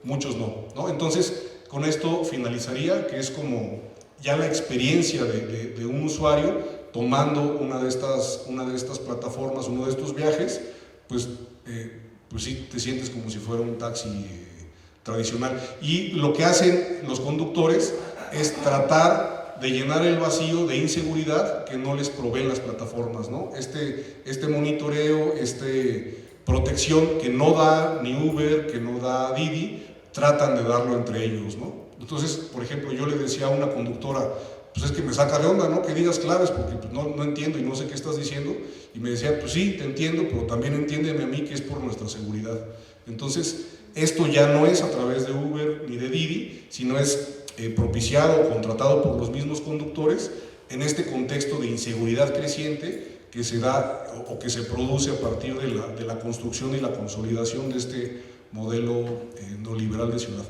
muchos no. Entonces, con esto finalizaría, que es como ya la experiencia de un usuario tomando una de estas plataformas, uno de estos viajes, pues sí te sientes como si fuera un taxi tradicional. Y lo que hacen los conductores es tratar de llenar el vacío de inseguridad que no les proveen las plataformas, ¿no? Este monitoreo, protección que no da ni Uber, que no da Didi, tratan de darlo entre ellos, ¿no? Entonces, por ejemplo, yo le decía a una conductora, pues es que me saca de onda, ¿no? Que digas claves porque pues, no entiendo y no sé qué estás diciendo. Y me decía, pues sí, te entiendo, pero también entiéndeme a mí que es por nuestra seguridad. Entonces, esto ya no es a través de Uber ni de Didi, sino es propiciado o contratado por los mismos conductores en este contexto de inseguridad creciente que se da o que se produce a partir de la construcción y la consolidación de este modelo neoliberal de ciudad.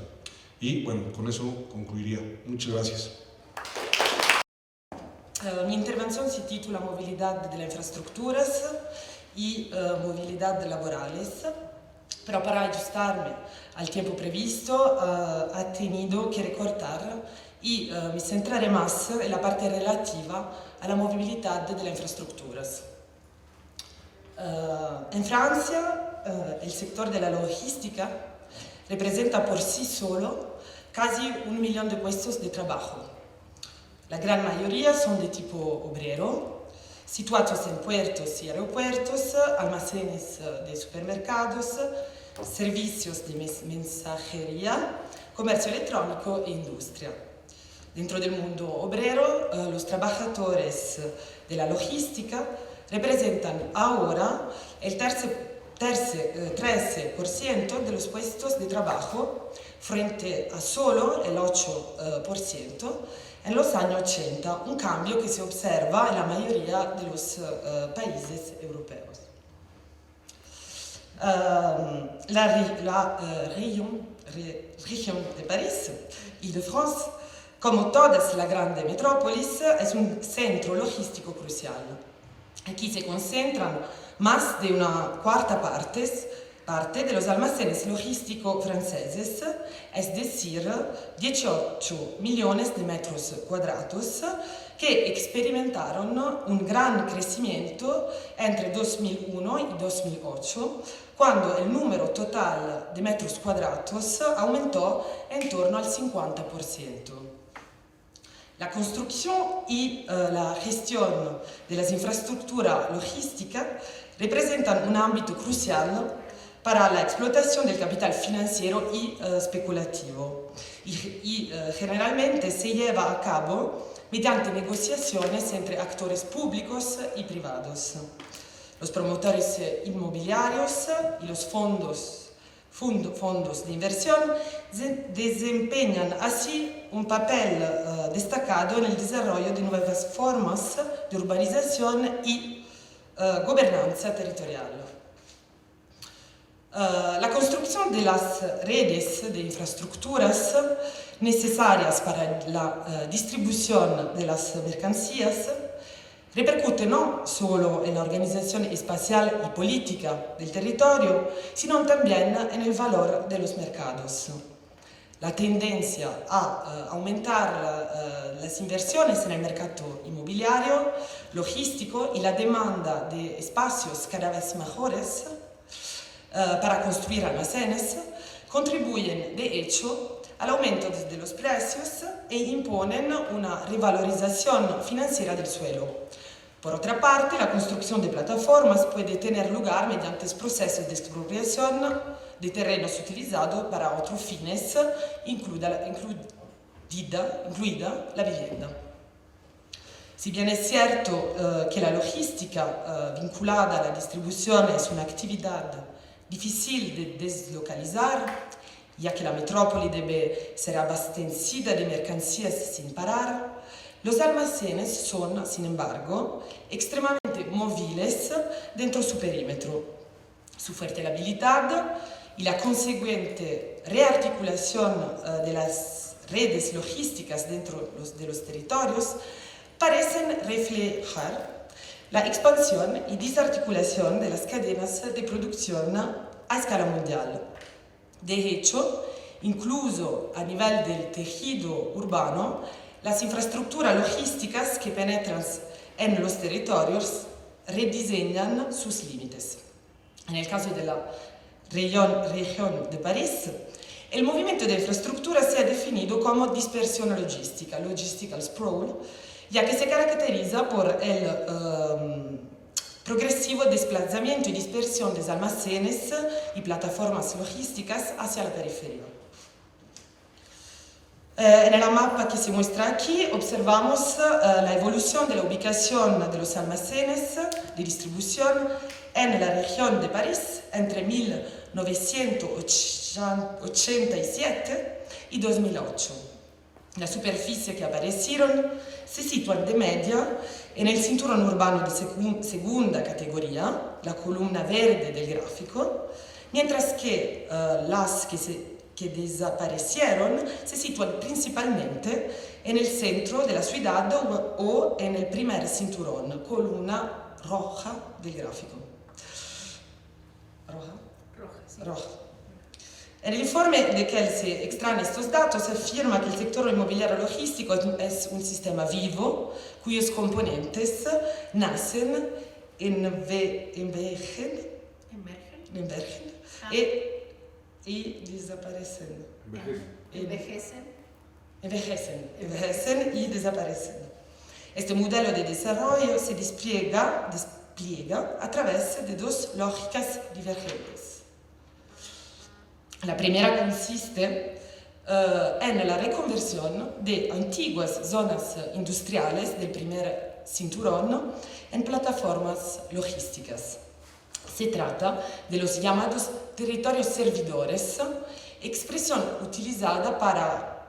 Y bueno, con eso concluiría. Muchas gracias.
Mi intervención se titula Movilidad de las infraestructuras y movilidad laborales, pero para ajustarme al tiempo previsto ha tenido que recortar y me centraré más en la parte relativa a la movilidad de las infraestructuras. En Francia, el sector de la logística representa por sí solo casi 1 millón de puestos de trabajo. La gran mayoría son de tipo obrero, situados en puertos y aeropuertos, almacenes de supermercados, servicios de mensajería, comercio electrónico e industria. Dentro del mundo obrero, los trabajadores de la logística representan ahora el 13% de los puestos de trabajo frente a solo el 8% en los años 80, un cambio que se observa en la mayoría de los países europeos. La región de París, Île-de-France, como todas las grandes metrópolis, es un centro logístico crucial. Aquí se concentran más de una cuarta parte de los almacenes logísticos franceses, es decir, 18 millones de metros cuadrados, que experimentaron un gran crecimiento entre 2001 y 2008, cuando el número total de metros cuadrados aumentó en torno al 50%. La construcción y la gestión de las infraestructuras logísticas representan un ámbito crucial para la explotación del capital financiero y especulativo y generalmente se lleva a cabo mediante negociaciones entre actores públicos y privados. Los promotores inmobiliarios y los fondos de inversión desempeñan así un papel destacado en el desarrollo de nuevas formas de urbanización y gobernanza territorial. La construcción de las redes de infraestructuras necesarias para la distribución de las mercancías repercute no solo en la organización espacial y política del territorio, sino también en el valor de los mercados. La tendencia a aumentar las inversiones en el mercado inmobiliario, logístico y la demanda de espacios cada vez mejores para construir almacenes contribuyen, de hecho, al aumento de los precios e imponen una revalorización financiera del suelo. Por otra parte, la construcción de plataformas puede tener lugar mediante procesos de expropiación de terrenos utilizados para otros fines, incluida la vivienda. Si bien es cierto que la logística vinculada a la distribución es una actividad difícil de deslocalizar, ya que la metrópoli debe ser abastecida de mercancías sin parar, los almacenes son, sin embargo, extremadamente móviles dentro su perímetro. Su fuerte habilidad y la consecuente rearticulación de las redes logísticas dentro de los territorios parecen reflejar la expansión y desarticulación de las cadenas de producción a escala mundial. De hecho, incluso a nivel del tejido urbano, las infraestructuras logísticas que penetran en los territorios rediseñan sus límites. En el caso de la región de París, el movimiento de infraestructuras se ha definido como dispersión logística, logistical sprawl, ya que se caracteriza por el progresivo desplazamiento y dispersión de almacenes y plataformas logísticas hacia la periferia. En la mapa que se muestra aquí observamos la evolución de la ubicación de los almacenes de distribución en la región de París entre 1987 y 2008. La superficie que aparecieron se sitúan de media en el cinturón urbano de segunda categoría, la columna verde del gráfico, mientras que las que desaparecieron se sitúan principalmente en el centro de la ciudad o en el primer cinturón, columna roja del gráfico. ¿Roja?
Roja, sí.
Roja. En el informe de que se extraen estos datos se afirma que el sector inmobiliario logístico es un sistema vivo cuyos componentes nacen, emergen y desaparecen. Envejecen y desaparecen. Este modelo de desarrollo se despliega a través de dos lógicas divergentes. La primera consiste en la reconversión de antiguas zonas industriales del primer cinturón en plataformas logísticas. Se trata de los llamados territorios servidores, expresión utilizada para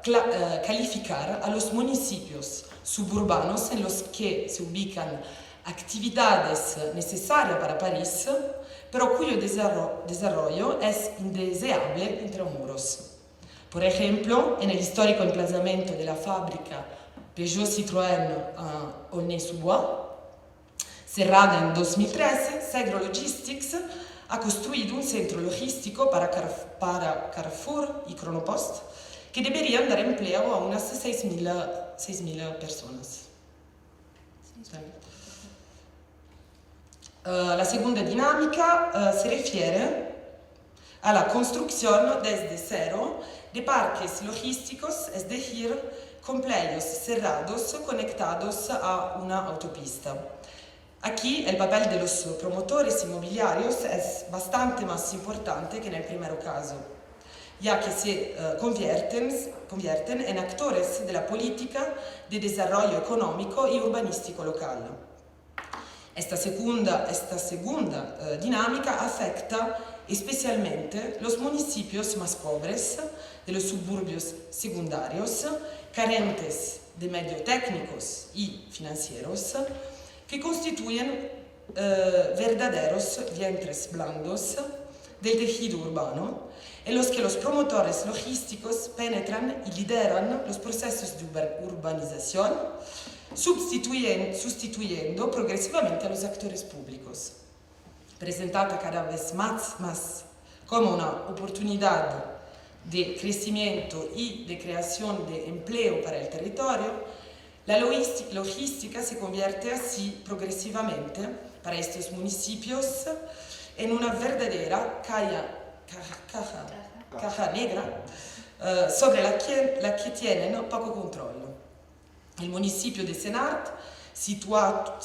calificar a los municipios suburbanos en los que se ubican actividades necesarias para París, pero cuyo desarrollo es indeseable entre muros. Por ejemplo, en el histórico emplazamiento de la fábrica Peugeot Citroën a Aulnay-sous-Bois, cerrada en 2013, Segro Logistics ha construido un centro logístico para Carrefour y Chronopost que deberían dar empleo a unas 6.000 personas. La segunda dinámica se refiere a la construcción desde cero de parques logísticos, es decir, complejos cerrados conectados a una autopista. Aquí el papel de los promotores inmobiliarios es bastante más importante que en el primer caso, ya que se convierten en actores de la política de desarrollo económico y urbanístico local. Esta segunda dinámica afecta especialmente los municipios más pobres de los suburbios secundarios, carentes de medios técnicos y financieros, que constituyen verdaderos vientres blandos del tejido urbano, en los que los promotores logísticos penetran y lideran los procesos de urbanización, sustituyendo progresivamente a los actores públicos. Presentada cada vez más como una oportunidad de crecimiento y de creación de empleo para el territorio, la logística se convierte así progresivamente para estos municipios en una verdadera caja negra sobre la que tienen poco control. El municipio de Sénart, situado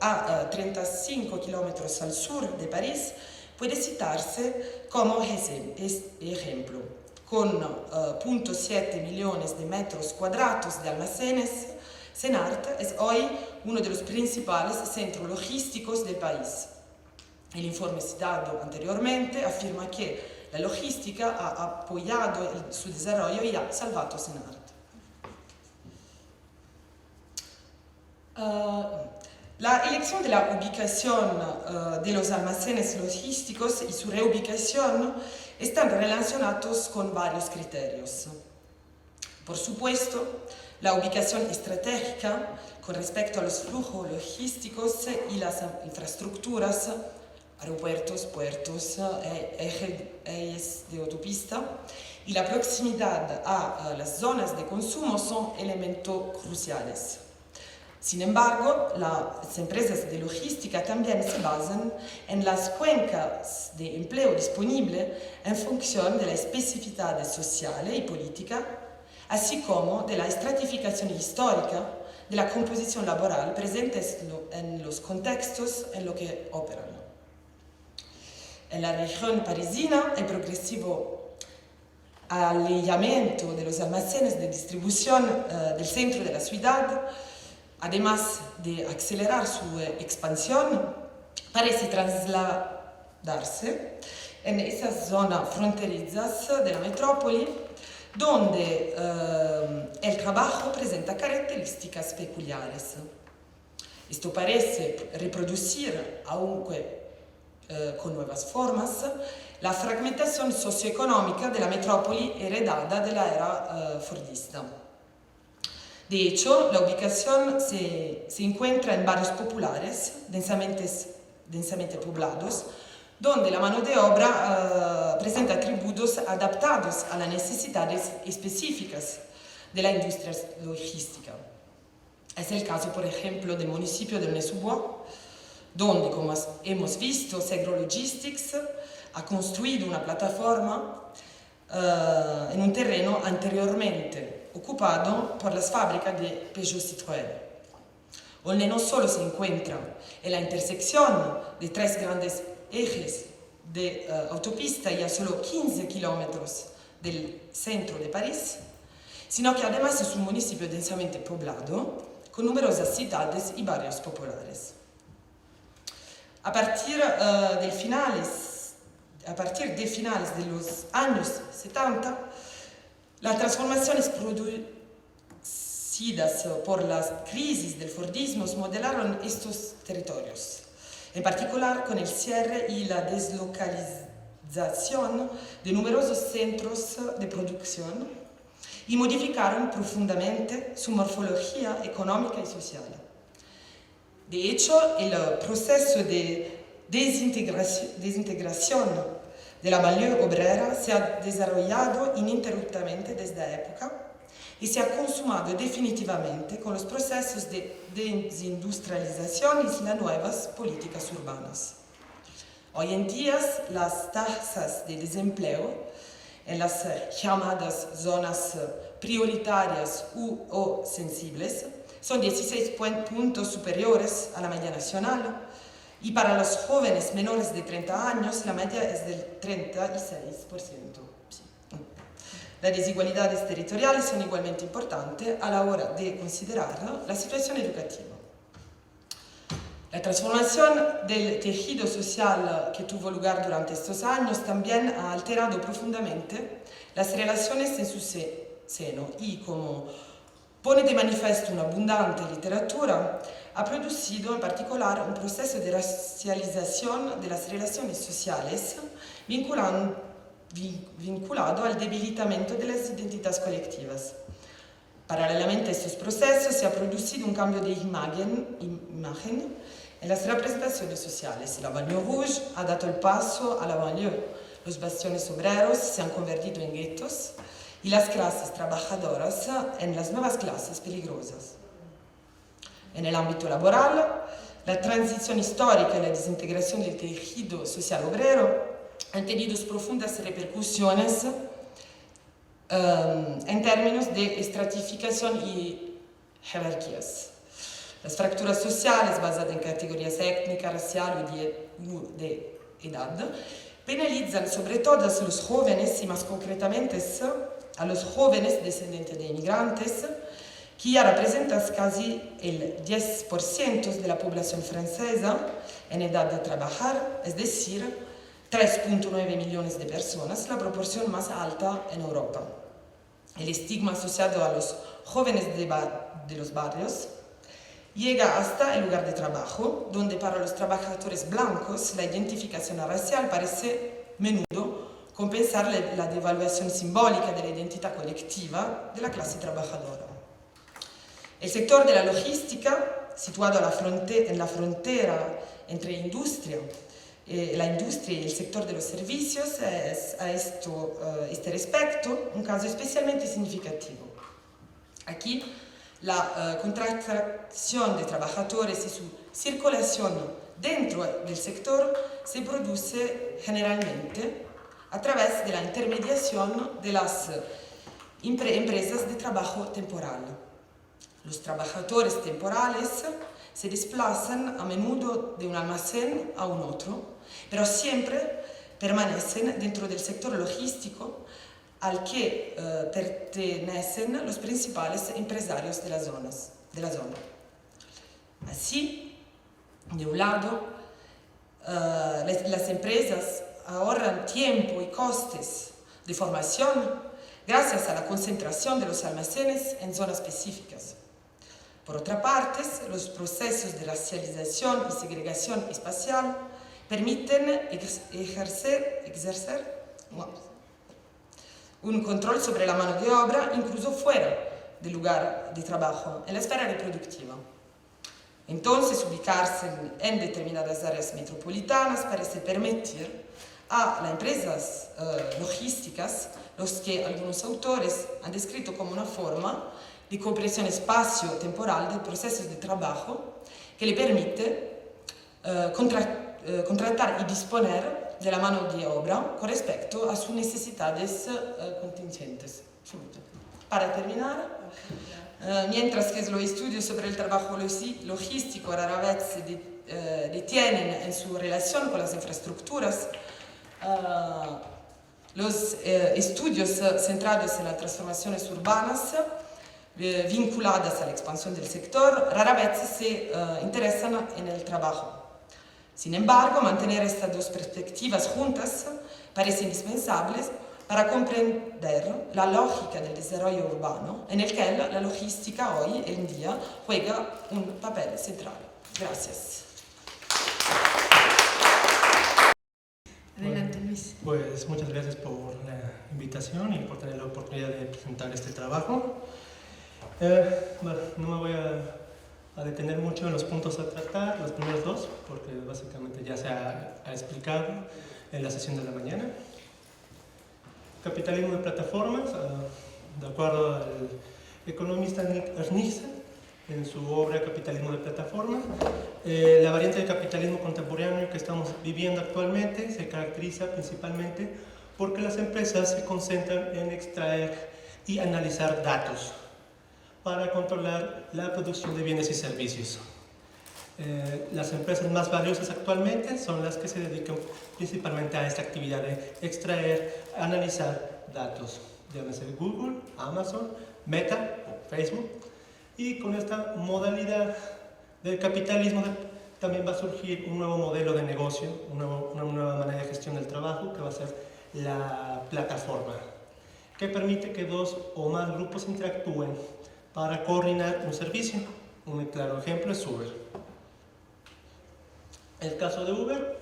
a 35 kilómetros al sur de París, puede citarse como ejemplo. Con 0.7 millones de metros cuadrados de almacenes, Sénart es hoy uno de los principales centros logísticos del país. El informe citado anteriormente afirma que la logística ha apoyado su desarrollo y ha salvado Sénart. La elección de la ubicación de los almacenes logísticos y su reubicación están relacionados con varios criterios. Por supuesto, la ubicación estratégica con respecto a los flujos logísticos y las infraestructuras aeropuertos, puertos, ejes de autopista, y la proximidad a las zonas de consumo son elementos cruciales. Sin embargo, las empresas de logística también se basan en las cuencas de empleo disponible en función de la especificidad social y política, así como de la estratificación histórica de la composición laboral presente en los contextos en los que operan. En la región parisina, el progresivo alejamiento de los almacenes de distribución del centro de la ciudad, además de acelerar su expansión, parece trasladarse en esas zonas fronterizas de la metrópoli, donde el trabajo presenta características peculiares. Esto parece reproducir, aunque con nuevas formas, la fragmentación socioeconómica de la metrópoli heredada de la era fordista. De hecho, la ubicación se encuentra en barrios populares, densamente poblados, donde la mano de obra presenta atributos adaptados a las necesidades específicas de la industria logística. Es el caso, por ejemplo, del municipio de Aulnay-sous-Bois, donde, como hemos visto, Segro Logistics ha construido una plataforma en un terreno anteriormente ocupado por las fábricas de Peugeot Citroën. Aulnay no solo se encuentra en la intersección de tres grandes ejes de autopista y a solo 15 kilómetros del centro de París, sino que además es un municipio densamente poblado, con numerosas ciudades y barrios populares. A partir de finales de los años 70, las transformaciones producidas por las crisis del Fordismo modelaron estos territorios, en particular con el cierre y la deslocalización de numerosos centros de producción, y modificaron profundamente su morfología económica y social. De hecho, el proceso de desintegración de la mano obrera se ha desarrollado ininterrumpidamente desde la época y se ha consumado definitivamente con los procesos de desindustrialización y las nuevas políticas urbanas. Hoy en día, las tasas de desempleo en las llamadas zonas prioritarias o sensibles son 16 puntos superiores a la media nacional, y para los jóvenes menores de 30 años la media es del 36%. Las desigualdades territoriales son igualmente importantes a la hora de considerar la situación educativa. La transformación del tejido social que tuvo lugar durante estos años también ha alterado profundamente las relaciones en su seno y, como pone de manifiesto una abundante literatura, ha producido en particular un proceso de racialización de las relaciones sociales vinculado al debilitamiento de las identidades colectivas. Paralelamente a estos procesos se ha producido un cambio de imagen en las representaciones sociales. La banlieue rouge ha dado el paso a la banlieue. Los bastiones obreros se han convertido en guetos y las clases trabajadoras en las nuevas clases peligrosas. En el ámbito laboral, la transición histórica y la desintegración del tejido social obrero han tenido profundas repercusiones en términos de estratificación y jerarquías. Las fracturas sociales basadas en categorías étnicas, raciales y de edad penalizan sobre todo a los jóvenes y más concretamente a los jóvenes descendientes de inmigrantes, que ya representan casi el 10% de la población francesa en edad de trabajar, es decir, 3,9 millones de personas, la proporción más alta en Europa. El estigma asociado a los jóvenes de los barrios llega hasta el lugar de trabajo, donde para los trabajadores blancos la identificación racial parece menudo compensar la devaluación simbólica de la identidad colectiva de la clase trabajadora. El sector de la logística, situado en la frontera entre industria la industria y el sector de los servicios es a este respecto un caso especialmente significativo. Aquí la contratación de trabajadores y su circulación dentro del sector se produce generalmente a través de la intermediación de las empresas de trabajo temporal. Los trabajadores temporales se desplazan a menudo de un almacén a un otro, pero siempre permanecen dentro del sector logístico al que pertenecen los principales empresarios de la zona. Así, de un lado, las empresas ahorran tiempo y costes de formación gracias a la concentración de los almacenes en zonas específicas. Por otra parte, los procesos de racialización y segregación espacial permiten ejercer un control sobre la mano de obra incluso fuera del lugar de trabajo, en la esfera reproductiva. Entonces, ubicarse en determinadas áreas metropolitanas parece permitir a las empresas logísticas, los que algunos autores han descrito como una forma de compresión espacio-temporal de procesos de trabajo que le permite contratar y disponer de la mano de obra con respecto a sus necesidades contingentes. Para terminar, mientras que los estudios sobre el trabajo logístico rara vez se detienen en su relación con las infraestructuras, los estudios centrados en las transformaciones urbanas vinculadas a la expansión del sector rara vez se interesan en el trabajo. Sin embargo, mantener estas dos perspectivas juntas parece indispensable para comprender la lógica del desarrollo urbano en el que la logística hoy en día juega un papel central. Gracias.
Adelante, Luis.
Pues muchas gracias por la invitación y por tener la oportunidad de presentar este trabajo. Bueno, no me voy a detener mucho en los puntos a tratar, los primeros dos, porque básicamente ya se ha explicado en la sesión de la mañana. Capitalismo de plataformas, de acuerdo al economista Nick Ernichsen, en su obra Capitalismo de plataformas, la variante del capitalismo contemporáneo que estamos viviendo actualmente se caracteriza principalmente porque las empresas se concentran en extraer y analizar datos para controlar la producción de bienes y servicios. Las empresas más valiosas actualmente son las que se dedican principalmente a esta actividad de extraer, analizar datos, llámese Google, Amazon, Meta o Facebook. Y con esta modalidad del capitalismo también va a surgir un nuevo modelo de negocio, una nueva manera de gestión del trabajo que va a ser la plataforma, que permite que dos o más grupos interactúen para coordinar un servicio. Un claro ejemplo es Uber. El caso de Uber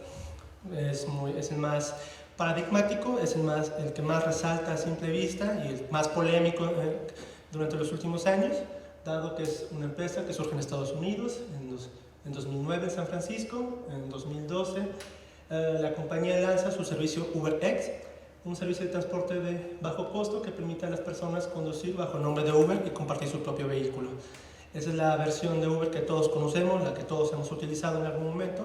es el más paradigmático, es el que más resalta a simple vista y el más polémico durante los últimos años, dado que es una empresa que surge en Estados Unidos en 2009 en San Francisco. En 2012 la compañía lanza su servicio UberX, un servicio de transporte de bajo costo que permite a las personas conducir bajo el nombre de Uber y compartir su propio vehículo. Esa es la versión de Uber que todos conocemos, la que todos hemos utilizado en algún momento,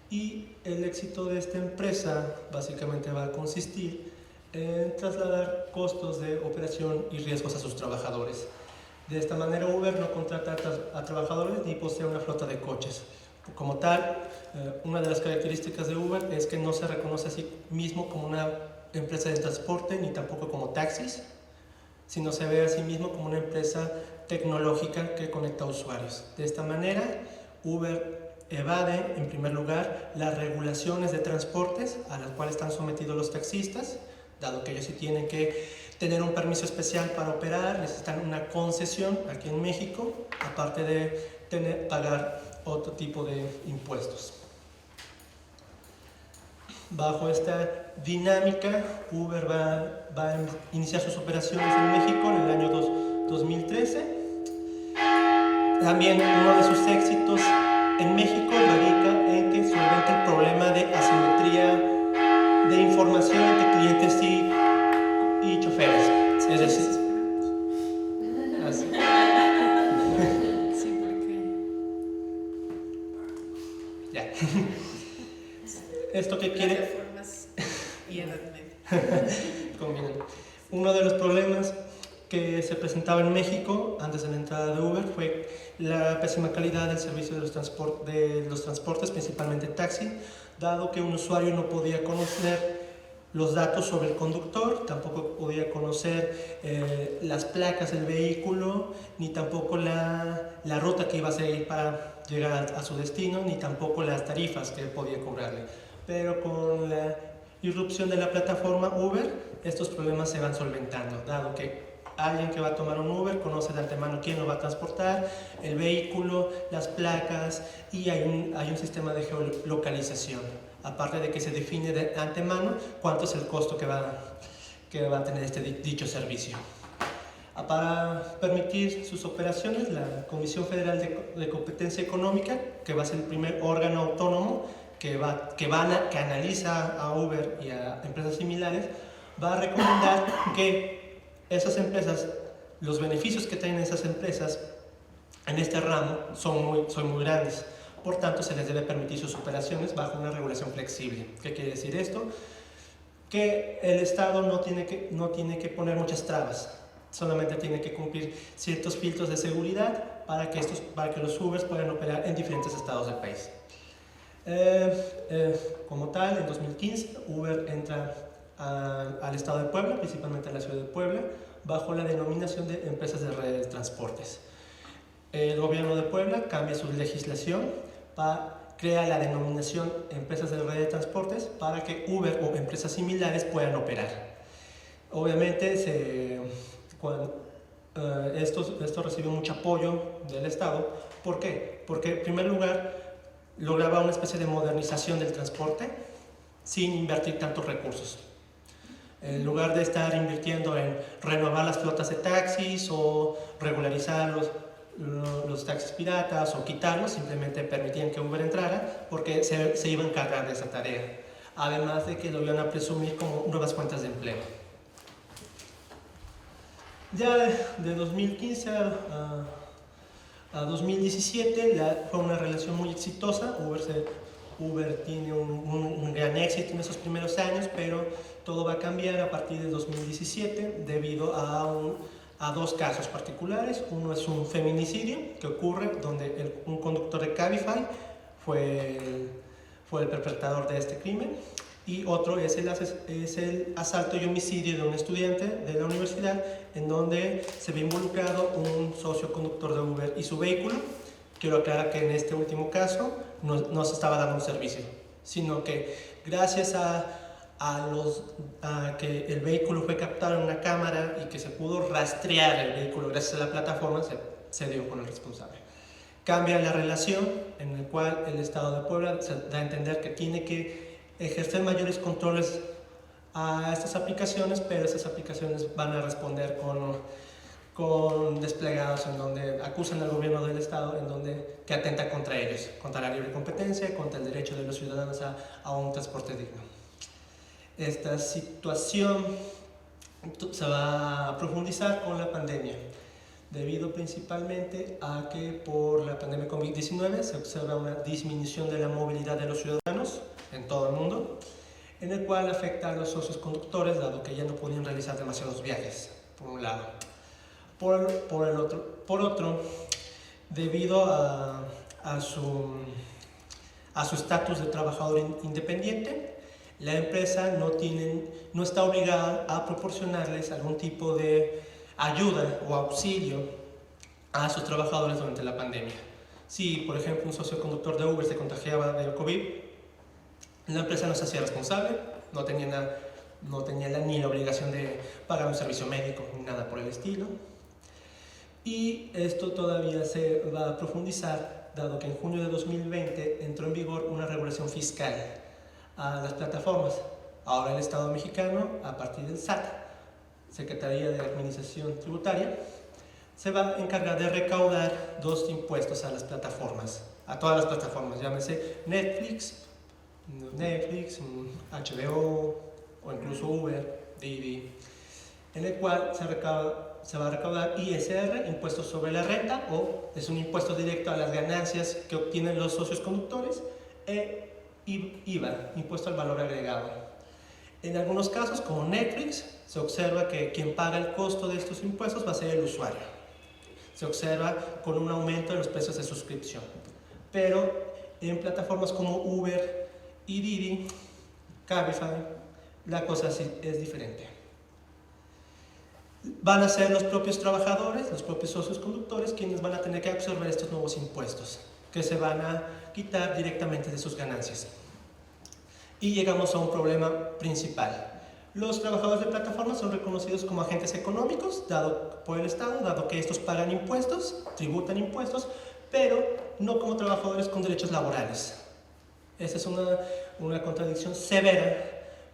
y el éxito de esta empresa básicamente va a consistir en trasladar costos de operación y riesgos a sus trabajadores. De esta manera Uber no contrata a trabajadores ni posee una flota de coches. Como tal, una de las características de Uber es que no se reconoce a sí mismo como una empresa de transporte ni tampoco como taxis, sino se ve a sí mismo como una empresa tecnológica que conecta a usuarios. De esta manera, Uber evade, en primer lugar, las regulaciones de transportes a las cuales están sometidos los taxistas, dado que ellos sí tienen que tener un permiso especial para operar, necesitan una concesión aquí en México, aparte de pagar otro tipo de impuestos. Bajo esta dinámica, Uber va a iniciar sus operaciones en México en el año 2013. También uno de sus éxitos en México radica en que solvente el problema de asimetría de información entre clientes y choferes. Es decir, así.
Sí, porque...
Ya. Esto que quiere...
Plataformas y edad media.
Combinan. Uno de los problemas que se presentaba en México antes de la entrada de Uber fue la pésima calidad del servicio de los transportes, principalmente taxi, dado que un usuario no podía conocer los datos sobre el conductor, tampoco podía conocer las placas del vehículo, ni tampoco la ruta que iba a seguir para llegar a su destino, ni tampoco las tarifas que podía cobrarle. Pero con la irrupción de la plataforma Uber, estos problemas se van solventando, dado que alguien que va a tomar un Uber conoce de antemano quién lo va a transportar, el vehículo, las placas, y hay un sistema de geolocalización. Aparte de que se define de antemano cuánto es el costo que va a tener dicho servicio. Para permitir sus operaciones, la Comisión Federal de Competencia Económica, que va a ser el primer órgano autónomo que analiza a Uber y a empresas similares, va a recomendar que esas empresas, los beneficios que tienen esas empresas en este ramo son muy grandes. Por tanto, se les debe permitir sus operaciones bajo una regulación flexible. ¿Qué quiere decir esto? Que el Estado no tiene que poner muchas trabas, solamente tiene que cumplir ciertos filtros de seguridad para que los Ubers puedan operar en diferentes estados del país. Como tal, en 2015, Uber entra al estado de Puebla, principalmente a la ciudad de Puebla, bajo la denominación de empresas de redes de transportes. El gobierno de Puebla cambia su legislación, crea la denominación empresas de red de transportes para que Uber o empresas similares puedan operar. Obviamente esto recibió mucho apoyo del Estado. ¿Por qué? Porque en primer lugar lograba una especie de modernización del transporte sin invertir tantos recursos. En lugar de estar invirtiendo en renovar las flotas de taxis o regularizar los taxis piratas o quitarlos, simplemente permitían que Uber entrara porque se iba a encargar de esa tarea. Además de que lo iban a presumir como nuevas fuentes de empleo. Ya de 2015 a 2017 fue una relación muy exitosa. Uber tiene un gran éxito en esos primeros años, pero todo va a cambiar a partir de 2017 debido a dos casos particulares. Uno es un feminicidio que ocurre donde un conductor de Cabify fue el perpetrador de este crimen, y otro es el asalto y homicidio de un estudiante de la universidad en donde se ve involucrado un socio conductor de Uber y su vehículo. Quiero aclarar que en este último caso no se estaba dando un servicio, sino que gracias a que el vehículo fue captado en una cámara y que se pudo rastrear el vehículo gracias a la plataforma, se dio con el responsable. Cambia la relación en la cual el Estado de Puebla se da a entender que tiene que ejercer mayores controles a estas aplicaciones, pero estas aplicaciones van a responder con desplegados en donde acusan al gobierno del Estado que atenta contra ellos, contra la libre competencia, contra el derecho de los ciudadanos a un transporte digno. Esta situación se va a profundizar con la pandemia, debido principalmente a que por la pandemia COVID-19 se observa una disminución de la movilidad de los ciudadanos en todo el mundo, en el cual afecta a los socios conductores, dado que ya no podían realizar demasiados viajes, por un lado. Por otro, debido a su estatus de trabajador independiente, la empresa no está obligada a proporcionarles algún tipo de ayuda o auxilio a sus trabajadores durante la pandemia. Si, por ejemplo, un socio conductor de Uber se contagiaba del COVID, la empresa no se hacía responsable, no tenía ni la obligación de pagar un servicio médico ni nada por el estilo. Y esto todavía se va a profundizar, dado que en junio de 2020 entró en vigor una regulación fiscal a las plataformas. Ahora el Estado mexicano, a partir del SAT, Secretaría de Administración Tributaria, se va a encargar de recaudar 2 impuestos a las plataformas, a todas las plataformas, llámese Netflix, HBO o incluso Uber, Didi, en el cual se va a recaudar ISR, impuestos sobre la renta, o es un impuesto directo a las ganancias que obtienen los socios conductores, e IVA, impuesto al valor agregado. En algunos casos, como Netflix, se observa que quien paga el costo de estos impuestos va a ser el usuario. Se observa con un aumento de los precios de suscripción. Pero en plataformas como Uber y Didi, Cabify, la cosa es diferente. Van a ser los propios trabajadores, los propios socios conductores, quienes van a tener que absorber estos nuevos impuestos, que se van a quitar directamente de sus ganancias. Y llegamos a un problema principal. Los trabajadores de plataformas son reconocidos como agentes económicos por el Estado, dado que estos pagan impuestos, tributan impuestos, pero no como trabajadores con derechos laborales. Esta es una contradicción severa,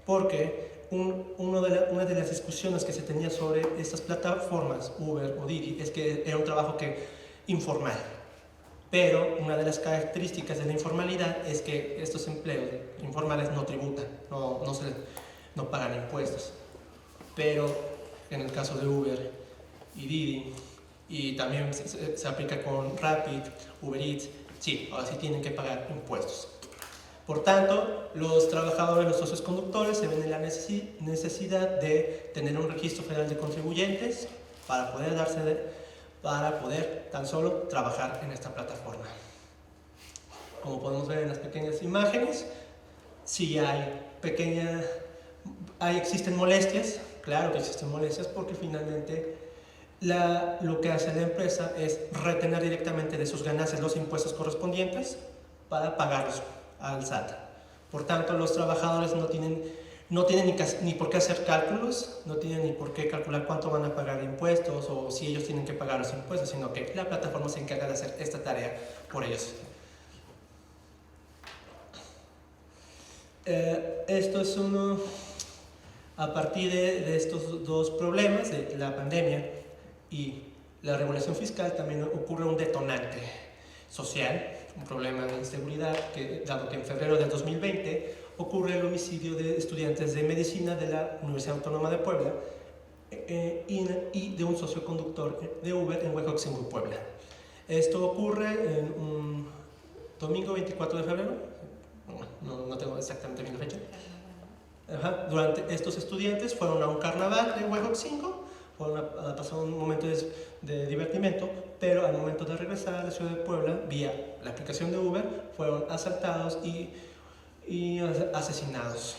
porque una de las discusiones que se tenía sobre estas plataformas, Uber o Didi, es que era un trabajo informal. Pero una de las características de la informalidad es que estos empleos informales no tributan, no pagan impuestos. Pero en el caso de Uber y Didi, y también se aplica con Rapid, Uber Eats, sí, ahora sí tienen que pagar impuestos. Por tanto, los trabajadores, los socios conductores, se ven en la necesidad de tener un registro federal de contribuyentes para poder tan solo trabajar en esta plataforma. Como podemos ver en las pequeñas imágenes, sí existen molestias, claro que existen molestias, porque finalmente lo que hace la empresa es retener directamente de sus ganancias los impuestos correspondientes para pagarlos al SAT. Por tanto, los trabajadores no tienen ni por qué hacer cálculos, no tienen ni por qué calcular cuánto van a pagar de impuestos o si ellos tienen que pagar los impuestos, sino que la plataforma se encarga de hacer esta tarea por ellos. Esto es a partir de estos 2 problemas, de la pandemia y la regulación fiscal, también ocurre un detonante social, un problema de inseguridad, dado que en febrero del 2020 ocurre el homicidio de estudiantes de medicina de la Universidad Autónoma de Puebla y de un socio conductor de Uber en Huejotzingo, Puebla. Esto ocurre en un domingo 24 de febrero, no tengo exactamente bien la fecha. Durante estos estudiantes fueron a un carnaval de Huejotzingo, fueron a pasar un momento de divertimento, pero al momento de regresar a la ciudad de Puebla, vía la aplicación de Uber, fueron asaltados y asesinados.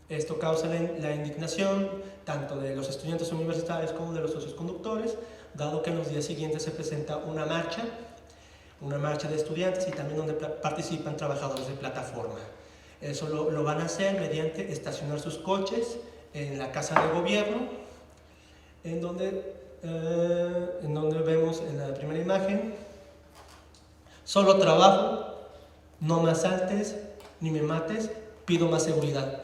Esto causa la indignación tanto de los estudiantes universitarios como de los socios conductores, dado que en los días siguientes se presenta una marcha de estudiantes y también donde participan trabajadores de plataforma. Eso lo van a hacer mediante estacionar sus coches en la casa de gobierno, en donde vemos en la primera imagen: solo trabajo, no me asaltes ni me mates, pido más seguridad.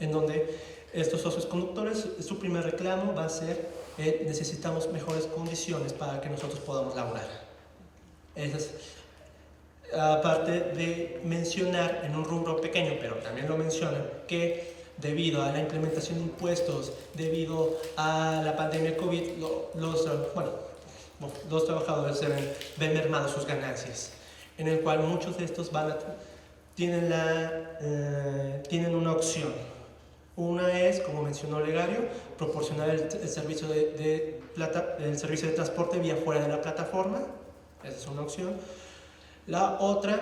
En donde estos socios conductores, su primer reclamo va a ser: necesitamos mejores condiciones para que nosotros podamos laborar. Aparte de mencionar en un rubro pequeño, pero también lo mencionan, que debido a la implementación de impuestos, debido a la pandemia del COVID, los trabajadores ven mermados sus ganancias, en el cual muchos de estos tienen una opción. Una es, como mencionó Legario, proporcionar el servicio de transporte vía fuera de la plataforma. Esa es una opción. La otra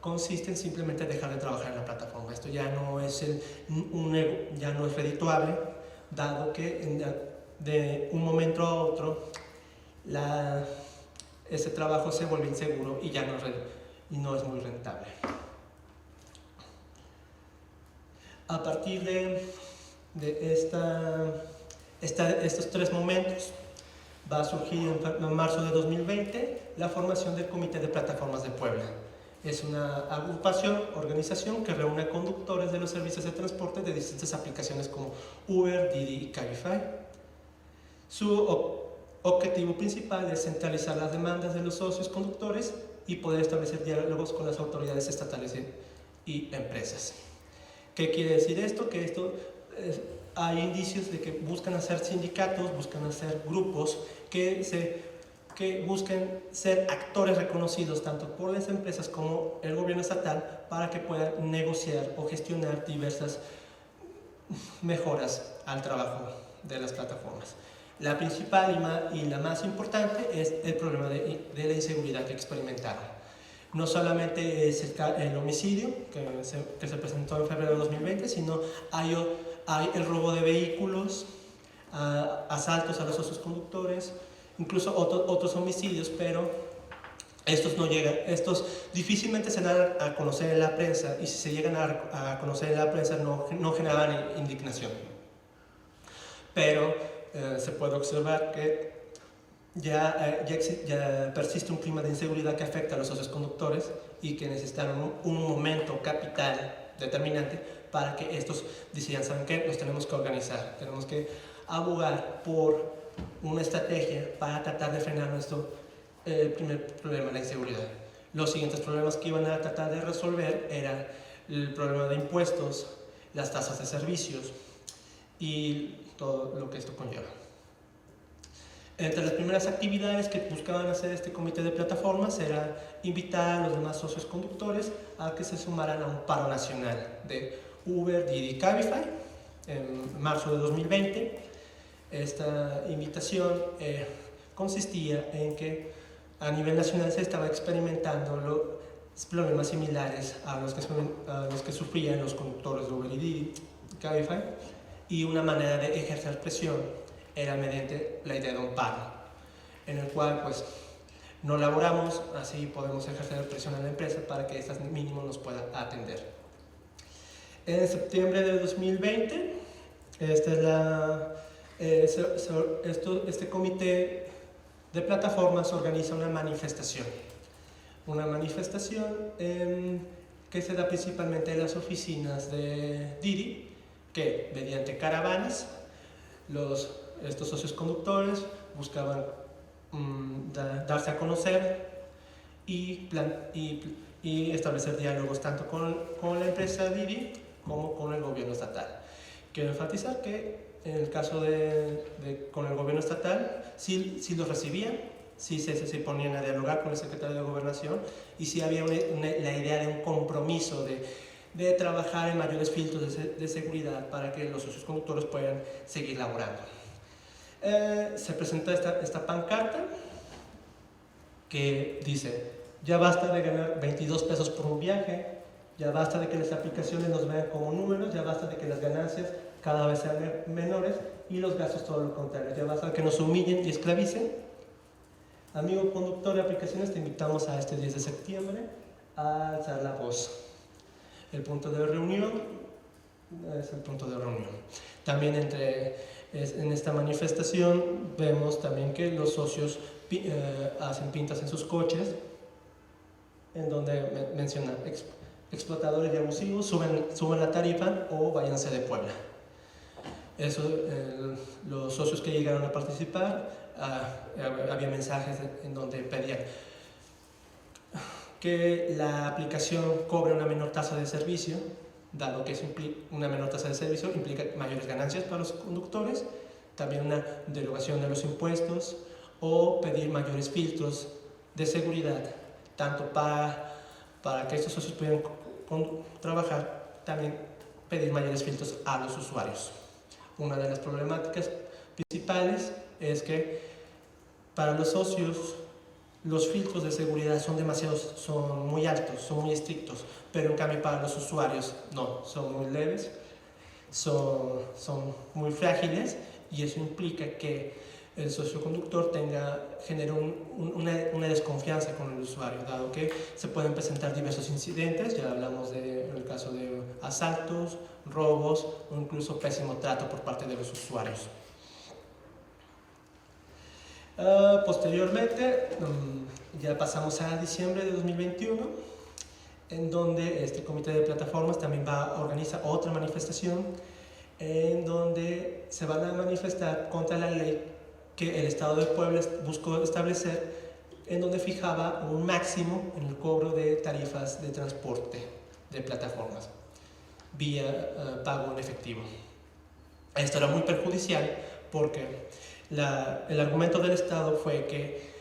consiste en simplemente dejar de trabajar en la plataforma. Esto ya no es redituable, dado que de un momento a otro ese trabajo se vuelve inseguro y ya no es muy rentable. A partir de estos 3 momentos, va a surgir en marzo de 2020 la formación del Comité de Plataformas de Puebla. Es una organización que reúne a conductores de los servicios de transporte de distintas aplicaciones como Uber, Didi y Cabify. Su objetivo principal es centralizar las demandas de los socios conductores y poder establecer diálogos con las autoridades estatales y empresas. ¿Qué quiere decir esto? Que hay indicios de que buscan hacer sindicatos, buscan hacer grupos que busquen ser actores reconocidos tanto por las empresas como el gobierno estatal para que puedan negociar o gestionar diversas mejoras al trabajo de las plataformas. La principal y la más importante es el problema de la inseguridad que experimentaron. No solamente es el homicidio que se presentó en febrero de 2020, sino hay el robo de vehículos, asaltos a los socios conductores, incluso otros homicidios, pero estos difícilmente se dan a conocer en la prensa, y si se llegan a conocer en la prensa no generan indignación. Pero se puede observar que ya persiste un clima de inseguridad que afecta a los socios conductores y que necesitan un momento capital determinante para que estos decidan, ¿saben qué? Nos tenemos que organizar, tenemos que abogar por una estrategia para tratar de frenar el primer problema, la inseguridad. Los siguientes problemas que iban a tratar de resolver eran el problema de impuestos, las tasas de servicios y todo lo que esto conlleva. Entre las primeras actividades que buscaban hacer este comité de plataformas era invitar a los demás socios conductores a que se sumaran a un paro nacional de Uber, Didi y Cabify en marzo de 2020. Esta invitación consistía en que a nivel nacional se estaba experimentando los problemas similares a los que sufrían los conductores de Uber y Didi y Cabify, y una manera de ejercer presión era mediante la idea de un paro, en el cual pues no laboramos, así podemos ejercer presión a la empresa para que estas mínimo nos pueda atender. En septiembre de 2020, este comité de plataformas organiza una manifestación que se da principalmente en las oficinas de Didi, que mediante caravanas estos socios conductores buscaban darse a conocer y establecer diálogos tanto con la empresa Didi como con el gobierno estatal. Quiero enfatizar que en el caso con el gobierno estatal sí los recibían, sí se ponían a dialogar con el secretario de Gobernación, y sí había la idea de un compromiso de trabajar en mayores filtros de seguridad para que los socios conductores puedan seguir laborando. Se presenta esta pancarta que dice: ya basta de ganar 22 pesos por un viaje, ya basta de que las aplicaciones nos vean como números, ya basta de que las ganancias cada vez sean menores y los gastos todo lo contrario, ya basta de que nos humillen y esclavicen. Amigo conductor de aplicaciones, te invitamos a este 10 de septiembre a alzar la voz. El punto de reunión es el punto de reunión. También en esta manifestación vemos también que los socios hacen pintas en sus coches, en donde mencionan explotadores y abusivos, suben la tarifa o váyanse de Puebla. Los socios que llegaron a participar, había mensajes en donde pedían que la aplicación cobre una menor tasa de servicio, dado que una menor tasa de servicio implica mayores ganancias para los conductores, también una derogación de los impuestos, o pedir mayores filtros de seguridad, tanto para que estos socios puedan trabajar, también pedir mayores filtros a los usuarios. Una de las problemáticas principales es que para los socios los filtros de seguridad son muy altos, son muy estrictos, pero en cambio para los usuarios no, son muy leves, son muy frágiles, y eso implica que el socioconductor genere una desconfianza con el usuario, dado que se pueden presentar diversos incidentes. Ya hablamos del caso de asaltos, robos o incluso pésimo trato por parte de los usuarios. Posteriormente, ya pasamos a diciembre de 2021, en donde este comité de plataformas también organiza otra manifestación, en donde se van a manifestar contra la ley que el Estado de Puebla buscó establecer, en donde fijaba un máximo en el cobro de tarifas de transporte de plataformas vía pago en efectivo. Esto era muy perjudicial porque el argumento del Estado fue que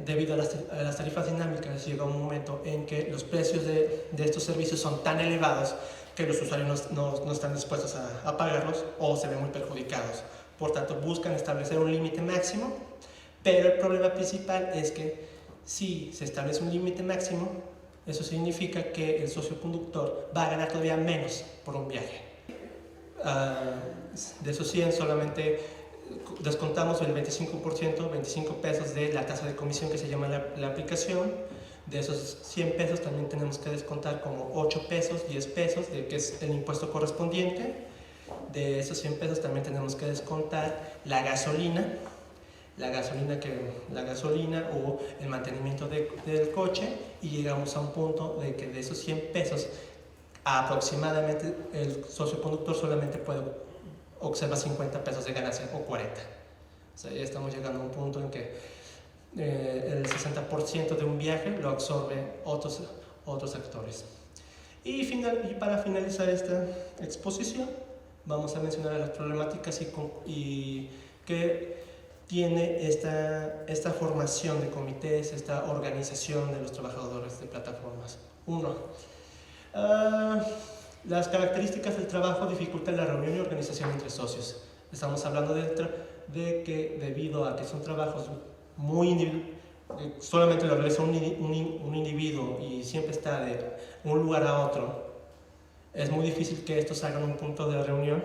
debido a las tarifas dinámicas llega un momento en que los precios de estos servicios son tan elevados que los usuarios no están dispuestos a pagarlos o se ven muy perjudicados. Por tanto, buscan establecer un límite máximo, pero el problema principal es que si se establece un límite máximo, eso significa que el socio conductor va a ganar todavía menos por un viaje. De esos 100 solamente descontamos el 25%, 25 pesos de la tasa de comisión que se llama la aplicación. De esos 100 pesos también tenemos que descontar como 8 pesos, 10 pesos, que es el impuesto correspondiente. De esos 100 pesos también tenemos que descontar la gasolina o el mantenimiento del coche, y llegamos a un punto de que de esos 100 pesos aproximadamente el socio conductor solamente puede observar 50 pesos de ganancia o 40. O sea, ya estamos llegando a un punto en que el 60% de un viaje lo absorbe otros actores. Y para finalizar esta exposición, vamos a mencionar las problemáticas y que tiene esta formación de comités, esta organización de los trabajadores de plataformas. 1. Las características del trabajo dificultan la reunión y organización entre socios. Estamos hablando de que debido a que son trabajos muy individuales, solamente lo realiza un individuo y siempre está de un lugar a otro, es muy difícil que estos hagan un punto de reunión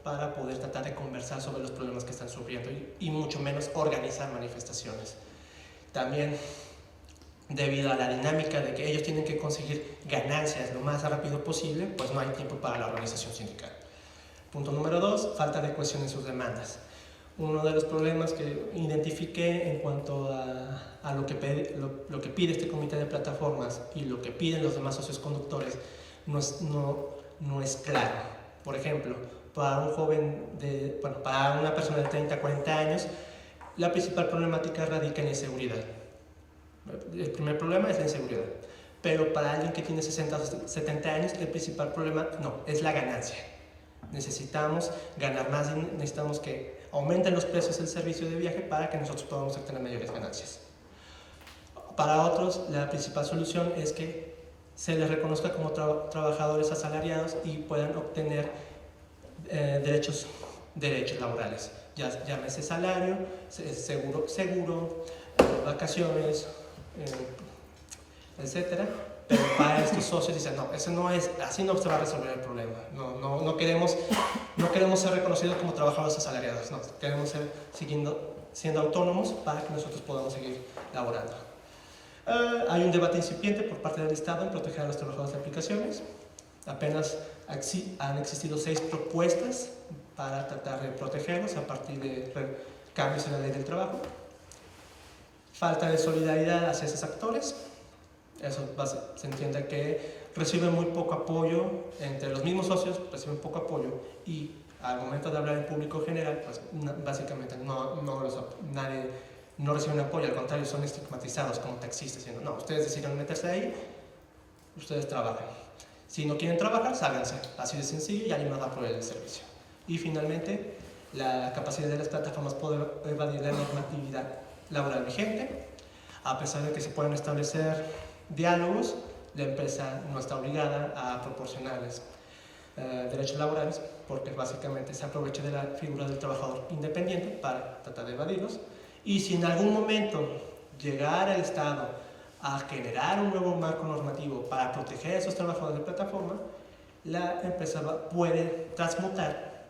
para poder tratar de conversar sobre los problemas que están sufriendo y mucho menos organizar manifestaciones. También, debido a la dinámica de que ellos tienen que conseguir ganancias lo más rápido posible, pues no hay tiempo para la organización sindical. Punto número 2, falta de cohesión en sus demandas. Uno de los problemas que identifiqué en cuanto a lo que pide este comité de plataformas y lo que piden los demás socios conductores no es claro. Por ejemplo, para una persona de 30 a 40 años, la principal problemática radica en la inseguridad. El primer problema es la inseguridad. Pero para alguien que tiene 60 o 70 años, el principal problema es la ganancia. Necesitamos ganar más, necesitamos que aumenten los precios del servicio de viaje para que nosotros podamos obtener mayores ganancias. Para otros, la principal solución es que se les reconozca como trabajadores asalariados y puedan obtener derechos laborales, llámese salario, seguro, vacaciones, etcétera. Pero para estos socios dicen, así no se va a resolver el problema. No queremos ser reconocidos como trabajadores asalariados, queremos ser siendo autónomos para que nosotros podamos seguir laborando. Hay un debate incipiente por parte del Estado en proteger a los trabajadores de aplicaciones. Apenas han existido 6 propuestas para tratar de protegerlos a partir de cambios en la ley del trabajo. Falta de solidaridad hacia esos actores. Eso se entiende que reciben muy poco apoyo, entre los mismos socios reciben poco apoyo, y al momento de hablar en público general, pues básicamente nadie recibe apoyo, al contrario, son estigmatizados como taxistas, diciendo, ustedes decidieron meterse ahí, ustedes trabajan. Si no quieren trabajar, sálganse, así de sencillo, y alguien más va a proveer el servicio. Y finalmente, la capacidad de las plataformas poder evadir la normatividad laboral vigente. A pesar de que se puedan establecer diálogos, la empresa no está obligada a proporcionarles derechos laborales, porque básicamente se aprovecha de la figura del trabajador independiente para tratar de evadirlos. Y si en algún momento llegara el Estado a generar un nuevo marco normativo para proteger a esos trabajadores de plataforma, la empresa puede transmutar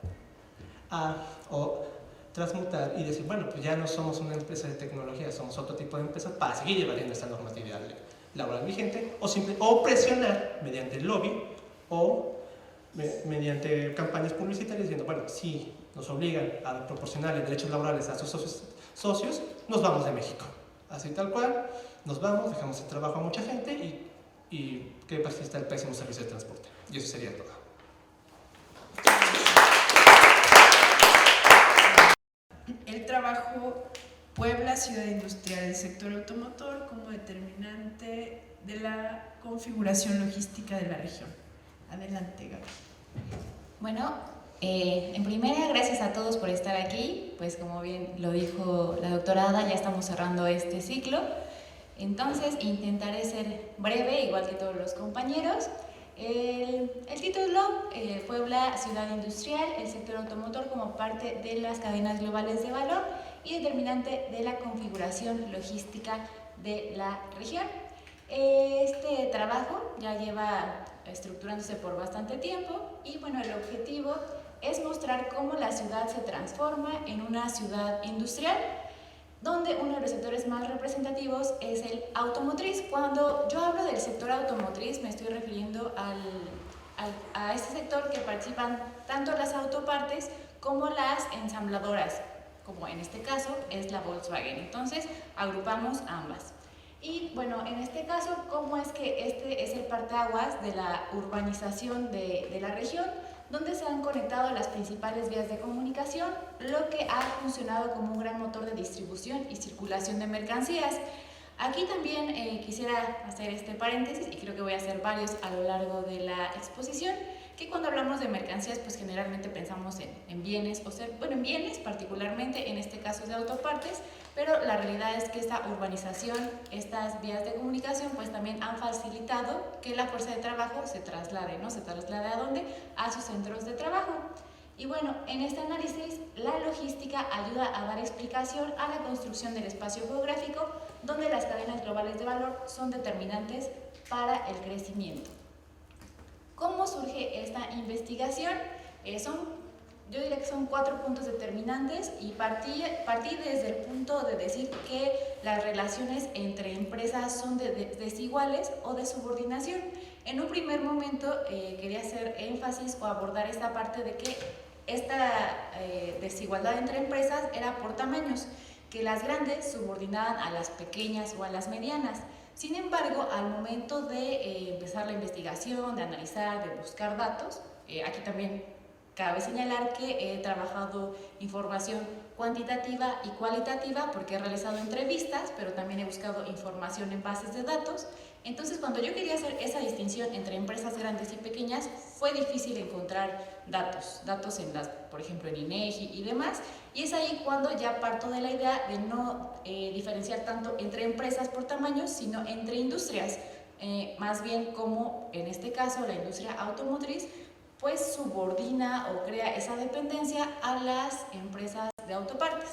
y decir, pues ya no somos una empresa de tecnología, somos otro tipo de empresa, para seguir evadiendo esta normatividad laboral vigente, o presionar mediante el lobby o mediante campañas publicitarias diciendo, si nos obligan a proporcionarle derechos laborales a sus socios, nos vamos de México. Así tal cual, nos vamos, dejamos el trabajo a mucha gente y que persista el pésimo servicio de transporte. Y eso sería todo.
trabajo Puebla, ciudad industrial del sector automotor, como determinante de la configuración logística de la región. Adelante, Gaby.
Bueno, en primera, gracias a todos por estar aquí. Pues como bien lo dijo la doctora Ada, ya estamos cerrando este ciclo. Entonces intentaré ser breve, igual que todos los compañeros. El título, Puebla, ciudad industrial, el sector automotor como parte de las cadenas globales de valor y determinante de la configuración logística de la región. Este trabajo ya lleva estructurándose por bastante tiempo y bueno, el objetivo es mostrar cómo la ciudad se transforma en una ciudad industrial, donde uno de los sectores más representativos es el automotriz. Cuando yo hablo del sector automotriz me estoy refiriendo a este sector que participan tanto las autopartes como las ensambladoras, como en este caso es la Volkswagen. Entonces agrupamos ambas. Y bueno, en este caso, ¿cómo es que este es el parteaguas de la urbanización de la región, donde se han conectado las principales vías de comunicación, lo que ha funcionado como un gran motor de distribución y circulación de mercancías? Aquí también quisiera hacer este paréntesis, y creo que voy a hacer varios a lo largo de la exposición, que cuando hablamos de mercancías, pues generalmente pensamos en bienes, en bienes particularmente, en este caso de autopartes, pero la realidad es que esta urbanización, estas vías de comunicación, pues también han facilitado que la fuerza de trabajo se traslade, ¿no? ¿Se traslade a dónde? A sus centros de trabajo. Y bueno, en este análisis, la logística ayuda a dar explicación a la construcción del espacio geográfico, donde las cadenas globales de valor son determinantes para el crecimiento. ¿Cómo surge esta investigación? Yo diría que son 4 puntos determinantes y partí desde el punto de decir que las relaciones entre empresas son desiguales o de subordinación. En un primer momento quería hacer énfasis o abordar esta parte de que esta desigualdad entre empresas era por tamaños, que las grandes subordinaban a las pequeñas o a las medianas. Sin embargo, al momento de empezar la investigación, de analizar, de buscar datos, aquí también cabe señalar que he trabajado información cuantitativa y cualitativa porque he realizado entrevistas, pero también he buscado información en bases de datos. Entonces, cuando yo quería hacer esa distinción entre empresas grandes y pequeñas, fue difícil encontrar datos por ejemplo, en INEGI y demás, y es ahí cuando ya parto de la idea de no diferenciar tanto entre empresas por tamaños, sino entre industrias, más bien como en este caso la industria automotriz, pues subordina o crea esa dependencia a las empresas de autopartes.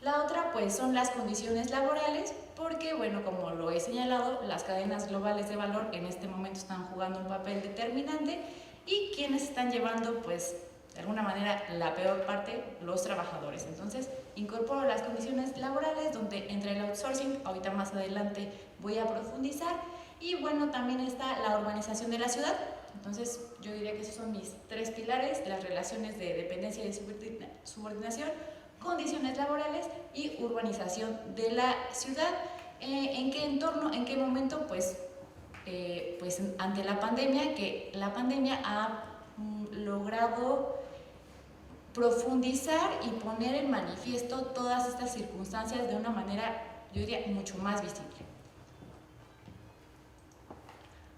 La otra pues son las condiciones laborales, porque bueno, como lo he señalado, las cadenas globales de valor en este momento están jugando un papel determinante y quienes están llevando pues de alguna manera la peor parte, los trabajadores. Entonces incorporo las condiciones laborales, donde entre el outsourcing, ahorita más adelante voy a profundizar, y bueno, también está la urbanización de la ciudad. Entonces yo diría que esos son mis 3 pilares: las relaciones de dependencia y de subordinación, condiciones laborales y urbanización de la ciudad. ¿En qué entorno, en qué momento? Pues ante la pandemia, que la pandemia ha logrado profundizar y poner en manifiesto todas estas circunstancias de una manera, yo diría, mucho más visible.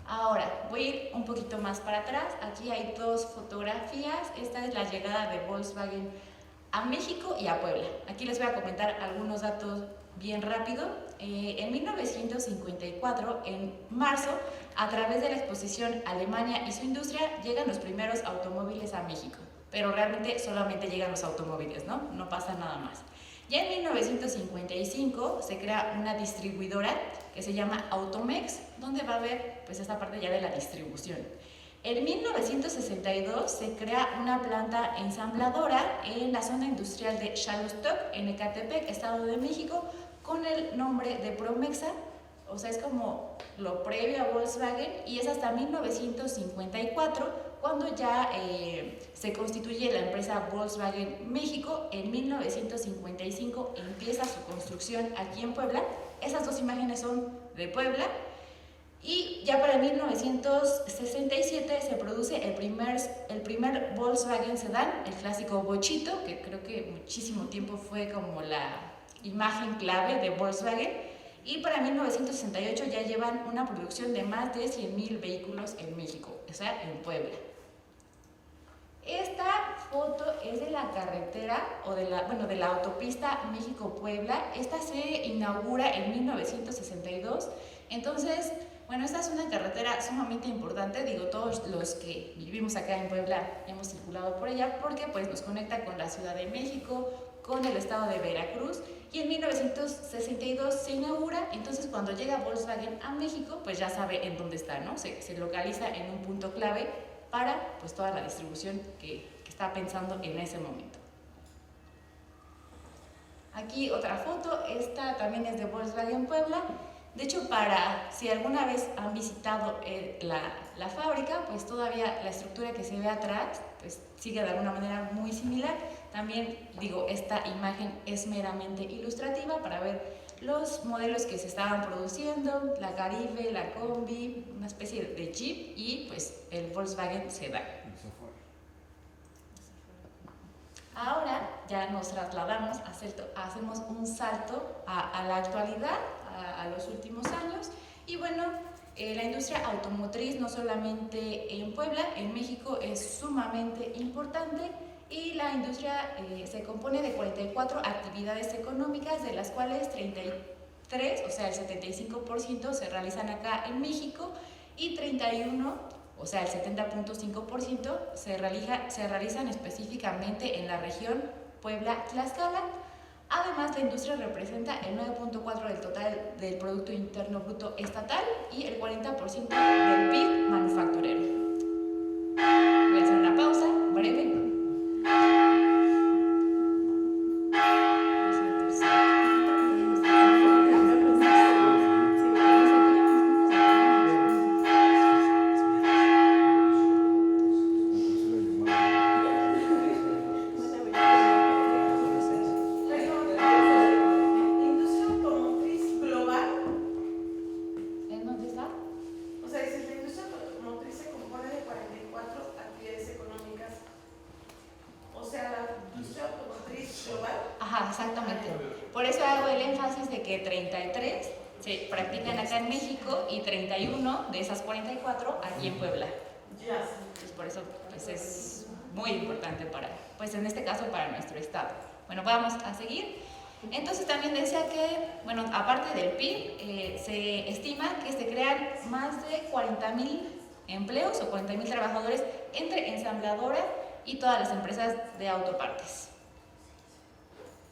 Ahora, voy a ir un poquito más para atrás. Aquí hay 2 fotografías. Esta es la llegada de Volkswagen a México y a Puebla. Aquí les voy a comentar algunos datos bien rápido. En 1954, en marzo, a través de la exposición Alemania y su industria, llegan los primeros automóviles a México. Pero realmente solamente llegan los automóviles, ¿no? No pasa nada más. Ya en 1955 se crea una distribuidora que se llama Automex, donde va a haber pues esta parte ya de la distribución. En 1962 se crea una planta ensambladora en la zona industrial de Xalostoc, en Ecatepec, Estado de México, con el nombre de Promexa. O sea, es como lo previo a Volkswagen, y es hasta 1954 cuando ya se constituye la empresa Volkswagen México. En 1955 empieza su construcción aquí en Puebla. Esas 2 imágenes son de Puebla. Y ya para 1967 se produce el primer Volkswagen Sedán, el clásico bochito, que creo que muchísimo tiempo fue como la imagen clave de Volkswagen. Y para 1968 ya llevan una producción de más de 100,000 vehículos en México, o sea, en Puebla. Esta foto es de la carretera, o de la autopista México-Puebla. Esta se inaugura en 1962. Entonces, bueno, esta es una carretera sumamente importante. Digo, todos los que vivimos acá en Puebla hemos circulado por ella porque pues nos conecta con la Ciudad de México, con el estado de Veracruz, y en 1962 se inaugura. Entonces cuando llega Volkswagen a México, pues ya sabe en dónde está, ¿no? Se localiza en un punto clave para pues toda la distribución que está pensando en ese momento. Aquí otra foto, esta también es de Volkswagen Puebla. De hecho, si alguna vez han visitado la fábrica, pues todavía la estructura que se ve atrás pues sigue de alguna manera muy similar. También digo, esta imagen es meramente ilustrativa para ver los modelos que se estaban produciendo, la Caribe, la Combi, una especie de Jeep y pues el Volkswagen Sedán. Ahora ya nos trasladamos, hacemos un salto a la actualidad, a los últimos años, y bueno, la industria automotriz no solamente en Puebla, en México es sumamente importante, y la industria se compone de 44 actividades económicas, de las cuales 33, o sea el 75% se realizan acá en México, y 31, o sea el 70.5% se realizan específicamente en la región Puebla-Tlaxcala. Además, la industria representa el 9.4% del total del Producto Interno Bruto estatal y el 40% del PIB manufacturero. Voy a hacer una pausa breve. Ajá, exactamente. Por eso hago el énfasis de que 33 se practican acá en México y 31 de esas 44 aquí en Puebla. Pues por eso pues es muy importante pues en este caso para nuestro estado. Bueno, vamos a seguir. Entonces también decía que, bueno, aparte del PIB, se estima que se crean más de 40,000 empleos o 40,000 trabajadores entre ensambladoras y todas las empresas de autopartes.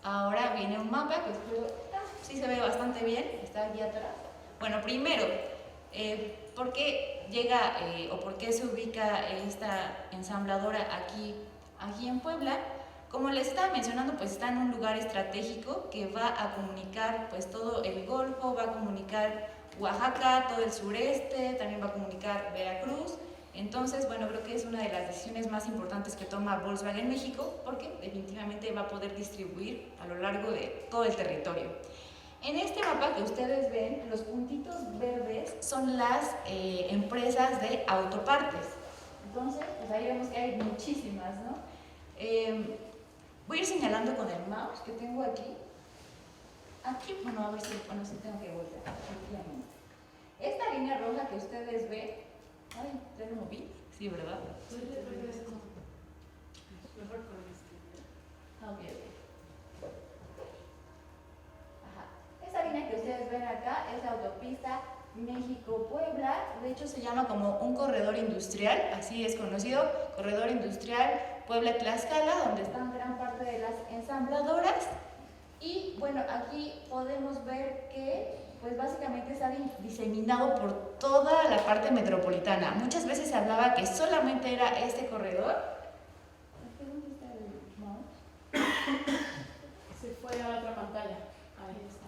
Ahora viene un mapa que espero, sí se ve bastante bien, está aquí atrás. Bueno, primero, ¿por qué llega o por qué se ubica esta ensambladora aquí en Puebla? Como les estaba mencionando, pues está en un lugar estratégico que va a comunicar pues todo el Golfo, va a comunicar Oaxaca, todo el sureste, también va a comunicar Veracruz. Entonces, bueno, creo que es una de las decisiones más importantes que toma Volkswagen México, porque definitivamente va a poder distribuir a lo largo de todo el territorio. En este mapa que ustedes ven, los puntitos verdes son las empresas de autopartes. Entonces, pues ahí vemos que hay muchísimas, ¿no? Voy a ir señalando con el mouse que tengo aquí. Aquí, bueno, a ver si tengo que voltear. Efectivamente. Esta línea roja que ustedes ven, ay, ¿ya lo moví? Sí, ¿verdad?
Mejor con este.
Ok. Ajá. Esta línea que ustedes ven acá es la autopista México-Puebla. De hecho, se llama como un corredor industrial, así es conocido, corredor industrial Puebla-Tlaxcala, donde están gran parte de las ensambladoras. Y bueno, aquí podemos ver que pues básicamente está diseminado por toda la parte metropolitana. Muchas veces se hablaba que solamente era este corredor. ¿Dónde está el mouse?
Se fue a la otra pantalla. Ahí está.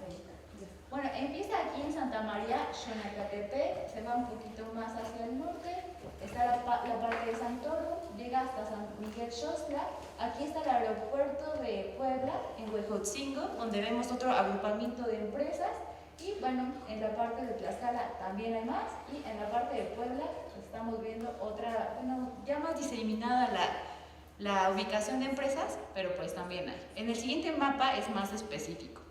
Bueno, empieza aquí en Santa María, Xonacatepec, se va un poquito más hacia el norte, está la parte de Santorro, llega hasta San Miguel Xostla. Aquí está el aeropuerto de Puebla, en Huejotzingo, donde vemos otro agrupamiento de empresas. Y bueno, en la parte de Tlaxcala también hay más, y en la parte de Puebla estamos viendo otra, bueno, ya más diseminada la ubicación de empresas, pero pues también hay. En el siguiente mapa es más específico.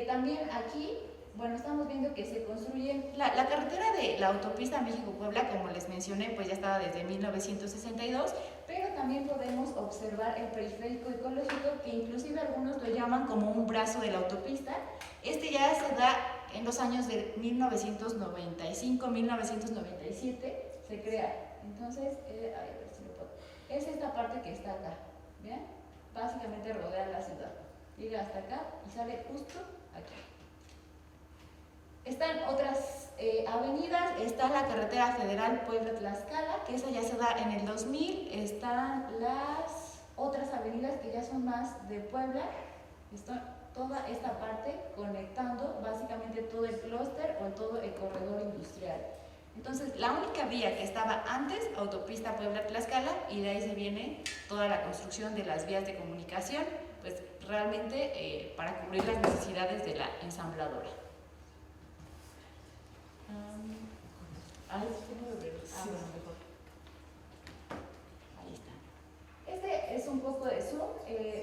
También aquí, bueno, estamos viendo que se construyen, la carretera de la autopista México-Puebla, como les mencioné, pues ya estaba desde 1962, pero también podemos observar el periférico ecológico, que inclusive algunos lo llaman como un brazo de la autopista. Este ya se da en los años de 1995-1997, se crea. Entonces, a ver si lo puedo. Es esta parte que está acá, ¿bien? Básicamente rodea la ciudad. Llega hasta acá y sale justo aquí. Están otras avenidas, está la carretera federal Puebla-Tlaxcala, que esa ya se da en el 2000, están las otras avenidas que ya son más de Puebla, toda esta parte conectando básicamente todo el clúster o todo el corredor industrial. Entonces, la única vía que estaba antes, autopista Puebla-Tlaxcala, y de ahí se viene toda la construcción de las vías de comunicación, pues realmente para cubrir las necesidades de la ensambladora. Ahí está. Este es un poco de zoom.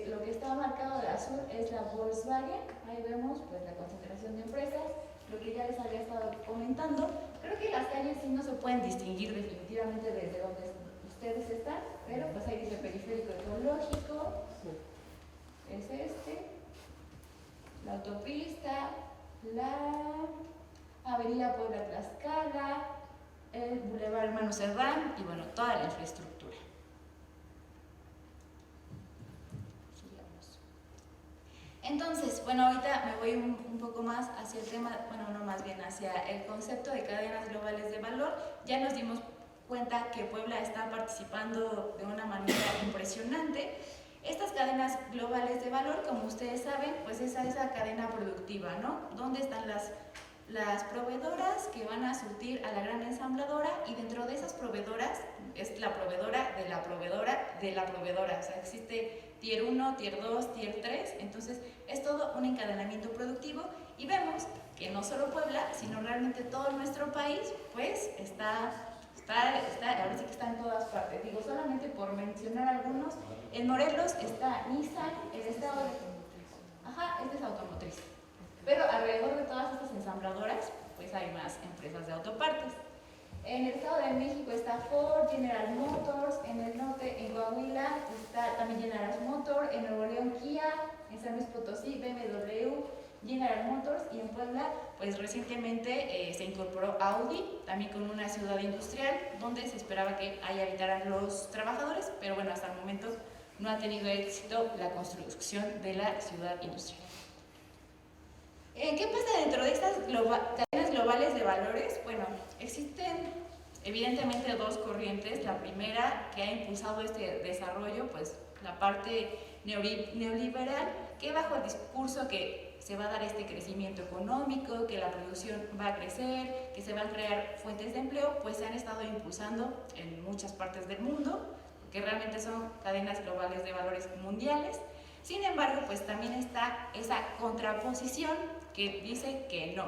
Lo que está marcado de azul es la Volkswagen. Ahí vemos pues la concentración de empresas, lo que ya les había estado comentando. Creo que las calles sí no se pueden distinguir definitivamente desde donde ustedes están, pero pues ahí dice periférico ecológico, es este, la autopista, la Avenida Puebla-Tlaxcala, el Boulevard Hermano Cerdán y bueno, toda la infraestructura. Sigamos. Entonces, bueno, ahorita me voy un poco más hacia el tema, bueno, no más bien hacia el concepto de cadenas globales de valor. Ya nos dimos cuenta que Puebla está participando de una manera impresionante. Estas cadenas globales de valor, como ustedes saben, pues es esa cadena productiva, ¿no? ¿Dónde están las proveedoras que van a surtir a la gran ensambladora? Y dentro de esas proveedoras es la proveedora de la proveedora de la proveedora. O sea, existe tier 1, tier 2, tier 3. Entonces, es todo un encadenamiento productivo. Y vemos que no solo Puebla, sino realmente todo nuestro país, pues ahora sí que está en todas partes. Digo, solamente por mencionar algunos, en Morelos está Nissan, el estado de... Este es automotriz. Pero alrededor de todas estas ensambladoras, pues hay más empresas de autopartes. En el Estado de México está Ford, General Motors, en el norte, en Coahuila, está también General Motors, en Nuevo León, Kia, en San Luis Potosí, BMW, General Motors, y en Puebla, pues recientemente se incorporó Audi, también con una ciudad industrial, donde se esperaba que ahí habitaran los trabajadores, pero bueno, hasta el momento no ha tenido éxito la construcción de la ciudad industrial. ¿Qué pasa dentro de estas cadenas globales de valores? Bueno, existen evidentemente dos corrientes. La primera, que ha impulsado este desarrollo, pues la parte neoliberal, que bajo el discurso que se va a dar este crecimiento económico, que la producción va a crecer, que se van a crear fuentes de empleo, pues se han estado impulsando en muchas partes del mundo, que realmente son cadenas globales de valores mundiales. Sin embargo, pues también está esa contraposición que dice que no.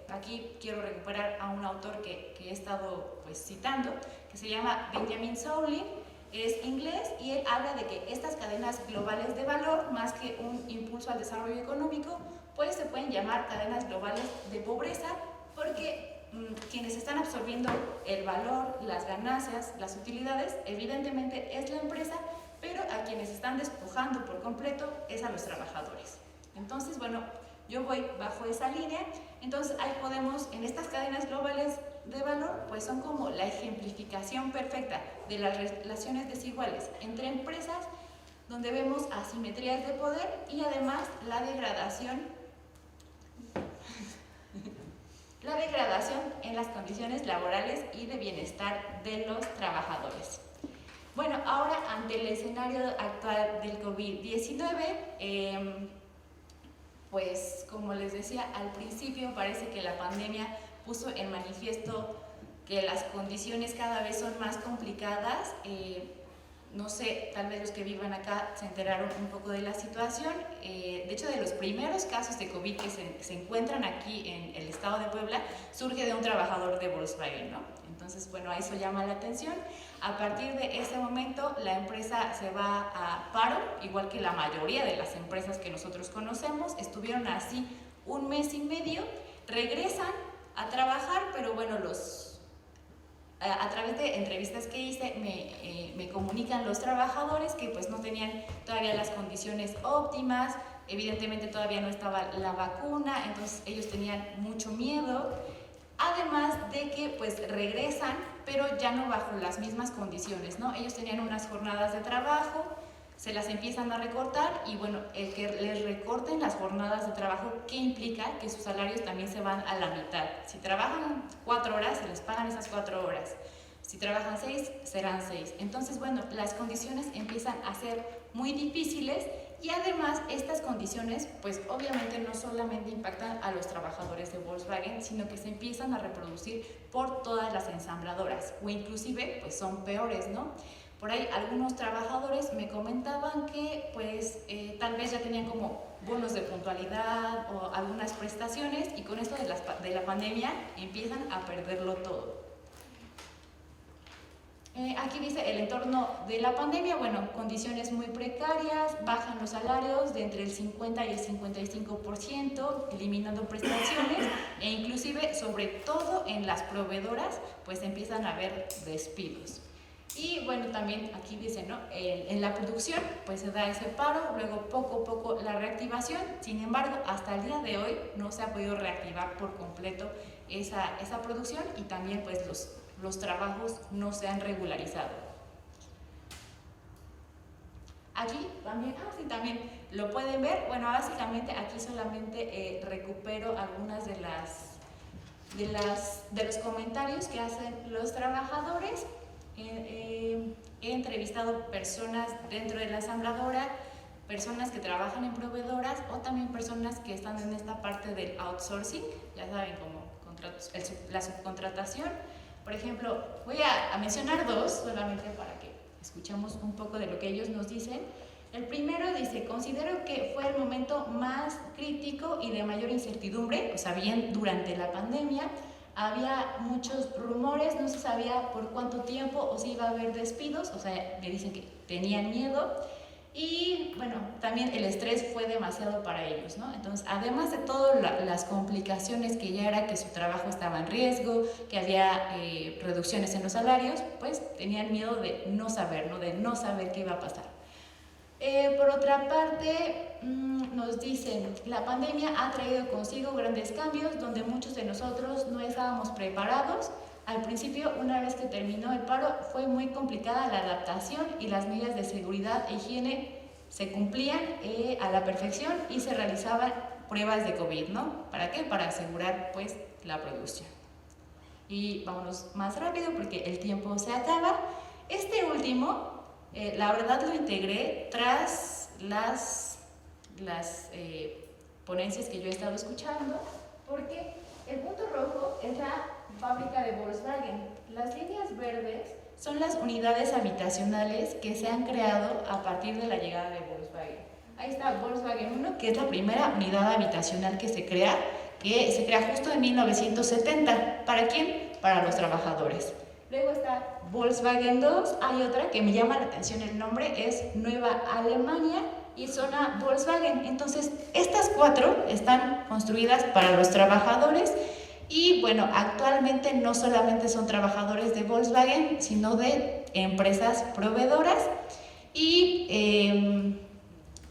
Aquí quiero recuperar a un autor que he estado pues citando, que se llama Benjamin Soulin, es inglés, y él habla de que estas cadenas globales de valor, más que un impulso al desarrollo económico, pues se pueden llamar cadenas globales de pobreza, porque quienes están absorbiendo el valor, las ganancias, las utilidades, evidentemente es la empresa, pero a quienes están despojando por completo es a los trabajadores. Entonces, bueno, yo voy bajo esa línea. Entonces, ahí podemos, en estas cadenas globales de valor, pues son como la ejemplificación perfecta de las relaciones desiguales entre empresas, donde vemos asimetrías de poder y además la degradación en las condiciones laborales y de bienestar de los trabajadores. Bueno, ahora ante el escenario actual del COVID-19, pues como les decía al principio, parece que la pandemia puso en manifiesto que las condiciones cada vez son más complicadas. no sé, tal vez los que vivan acá se enteraron un poco de la situación. De hecho, de los primeros casos de COVID que se encuentran aquí en el estado de Puebla, surge de un trabajador de Volkswagen, ¿no? Entonces, bueno, eso llama la atención. A partir de ese momento, la empresa se va a paro, igual que la mayoría de las empresas que nosotros conocemos. Estuvieron así 1 mes y medio, regresan a trabajar, pero bueno, a través de entrevistas que hice me comunican los trabajadores que pues no tenían todavía las condiciones óptimas, evidentemente todavía no estaba la vacuna, entonces ellos tenían mucho miedo, además de que pues regresan, pero ya no bajo las mismas condiciones, ¿no? Ellos tenían unas jornadas de trabajo, se las empiezan a recortar y bueno, el que les recorten las jornadas de trabajo, ¿qué implica? Que sus salarios también se van a la mitad. Si trabajan 4 horas, se les pagan esas 4 horas. Si trabajan 6, serán 6. Entonces, bueno, las condiciones empiezan a ser muy difíciles y además estas condiciones, pues obviamente no solamente impactan a los trabajadores de Volkswagen, sino que se empiezan a reproducir por todas las ensambladoras o inclusive, pues son peores, ¿no? Por ahí algunos trabajadores me comentaban que pues tal vez ya tenían como bonos de puntualidad o algunas prestaciones y con esto de la pandemia empiezan a perderlo todo. Aquí dice el entorno de la pandemia, bueno, condiciones muy precarias, bajan los salarios de entre el 50 y el 55%, eliminando prestaciones e inclusive, sobre todo en las proveedoras, pues empiezan a haber despidos. Y bueno, también aquí dice, ¿no? En la producción pues se da ese paro, luego poco a poco la reactivación, sin embargo hasta el día de hoy no se ha podido reactivar por completo esa producción y también pues los trabajos no se han regularizado. Aquí también, sí, también lo pueden ver, bueno, básicamente aquí solamente recupero algunas de los comentarios que hacen los trabajadores. He entrevistado personas dentro de la ensambladora, personas que trabajan en proveedoras o también personas que están en esta parte del outsourcing, ya saben, como la subcontratación. Por ejemplo, voy a mencionar 2 solamente para que escuchemos un poco de lo que ellos nos dicen. El primero dice, considero que fue el momento más crítico y de mayor incertidumbre, o sea, bien durante la pandemia. Había muchos rumores, no se sabía por cuánto tiempo o si iba a haber despidos, o sea, me dicen que tenían miedo y bueno, también el estrés fue demasiado para ellos, ¿no? Entonces, además de todas las complicaciones que ya era que su trabajo estaba en riesgo, que había reducciones en los salarios, pues tenían miedo de no saber, ¿no? De no saber qué iba a pasar. Por otra parte, nos dicen, la pandemia ha traído consigo grandes cambios donde muchos de nosotros no estábamos preparados. Al principio, una vez que terminó el paro, fue muy complicada la adaptación y las medidas de seguridad e higiene se cumplían a la perfección y se realizaban pruebas de COVID, ¿no? ¿Para qué? Para asegurar, pues, la producción. Y vámonos más rápido porque el tiempo se acaba. Este último, la verdad lo integré tras las ponencias que yo he estado escuchando, porque el punto rojo es la fábrica de Volkswagen. Las líneas verdes son las unidades habitacionales que se han creado a partir de la llegada de Volkswagen. Ahí está Volkswagen 1, que es la primera unidad habitacional que se crea justo en 1970. ¿Para quién? Para los trabajadores. Luego está Volkswagen 2, hay otra que me llama la atención el nombre, es Nueva Alemania y zona Volkswagen. Entonces, estas 4 están construidas para los trabajadores y bueno, actualmente no solamente son trabajadores de Volkswagen, sino de empresas proveedoras y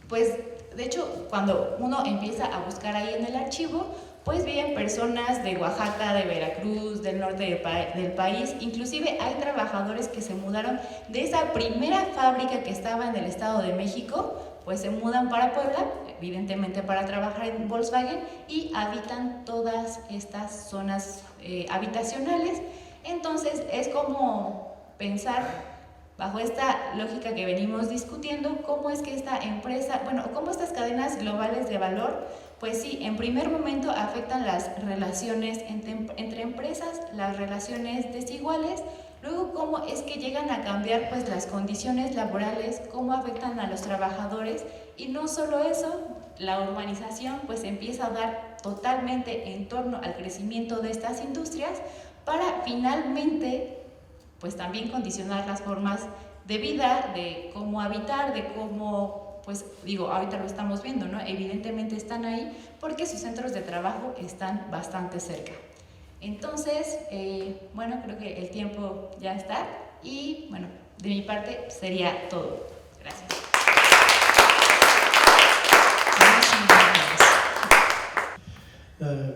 pues de hecho cuando uno empieza a buscar ahí en el archivo, pues viven personas de Oaxaca, de Veracruz, del norte del país, inclusive hay trabajadores que se mudaron de esa primera fábrica que estaba en el Estado de México, pues se mudan para Puebla, evidentemente para trabajar en Volkswagen y habitan todas estas zonas habitacionales. Entonces es como pensar bajo esta lógica que venimos discutiendo, cómo es que esta empresa, bueno, cómo estas cadenas globales de valor, pues sí, en primer momento afectan las relaciones entre empresas, las relaciones desiguales, Luego, cómo es que llegan a cambiar pues las condiciones laborales, cómo afectan a los trabajadores, y no solo eso, la urbanización pues empieza a dar totalmente en torno al crecimiento de estas industrias para finalmente pues también condicionar las formas de vida, de cómo habitar, de cómo, pues digo, ahorita lo estamos viendo, ¿no? Evidentemente están ahí porque sus centros de trabajo están bastante cerca. Entonces, bueno, creo que el tiempo ya está y, bueno, de mi parte sería todo. Gracias.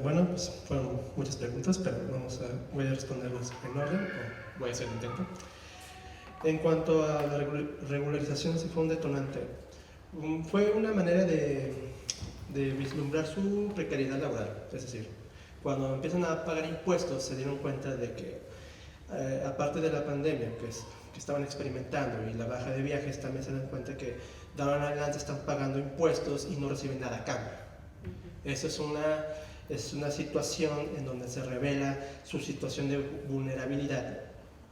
Bueno, pues fueron muchas preguntas, pero voy a responderlas en orden, o voy a hacer el intento. En cuanto a la regularización, sí fue un detonante. Fue una manera de vislumbrar su precariedad laboral, es decir, cuando empiezan a pagar impuestos se dieron cuenta de que, aparte de la pandemia que estaban experimentando y la baja de viajes, también se dan cuenta que de ahora en adelante están pagando impuestos y no reciben nada a cambio. Eso es una situación en donde se revela su situación de vulnerabilidad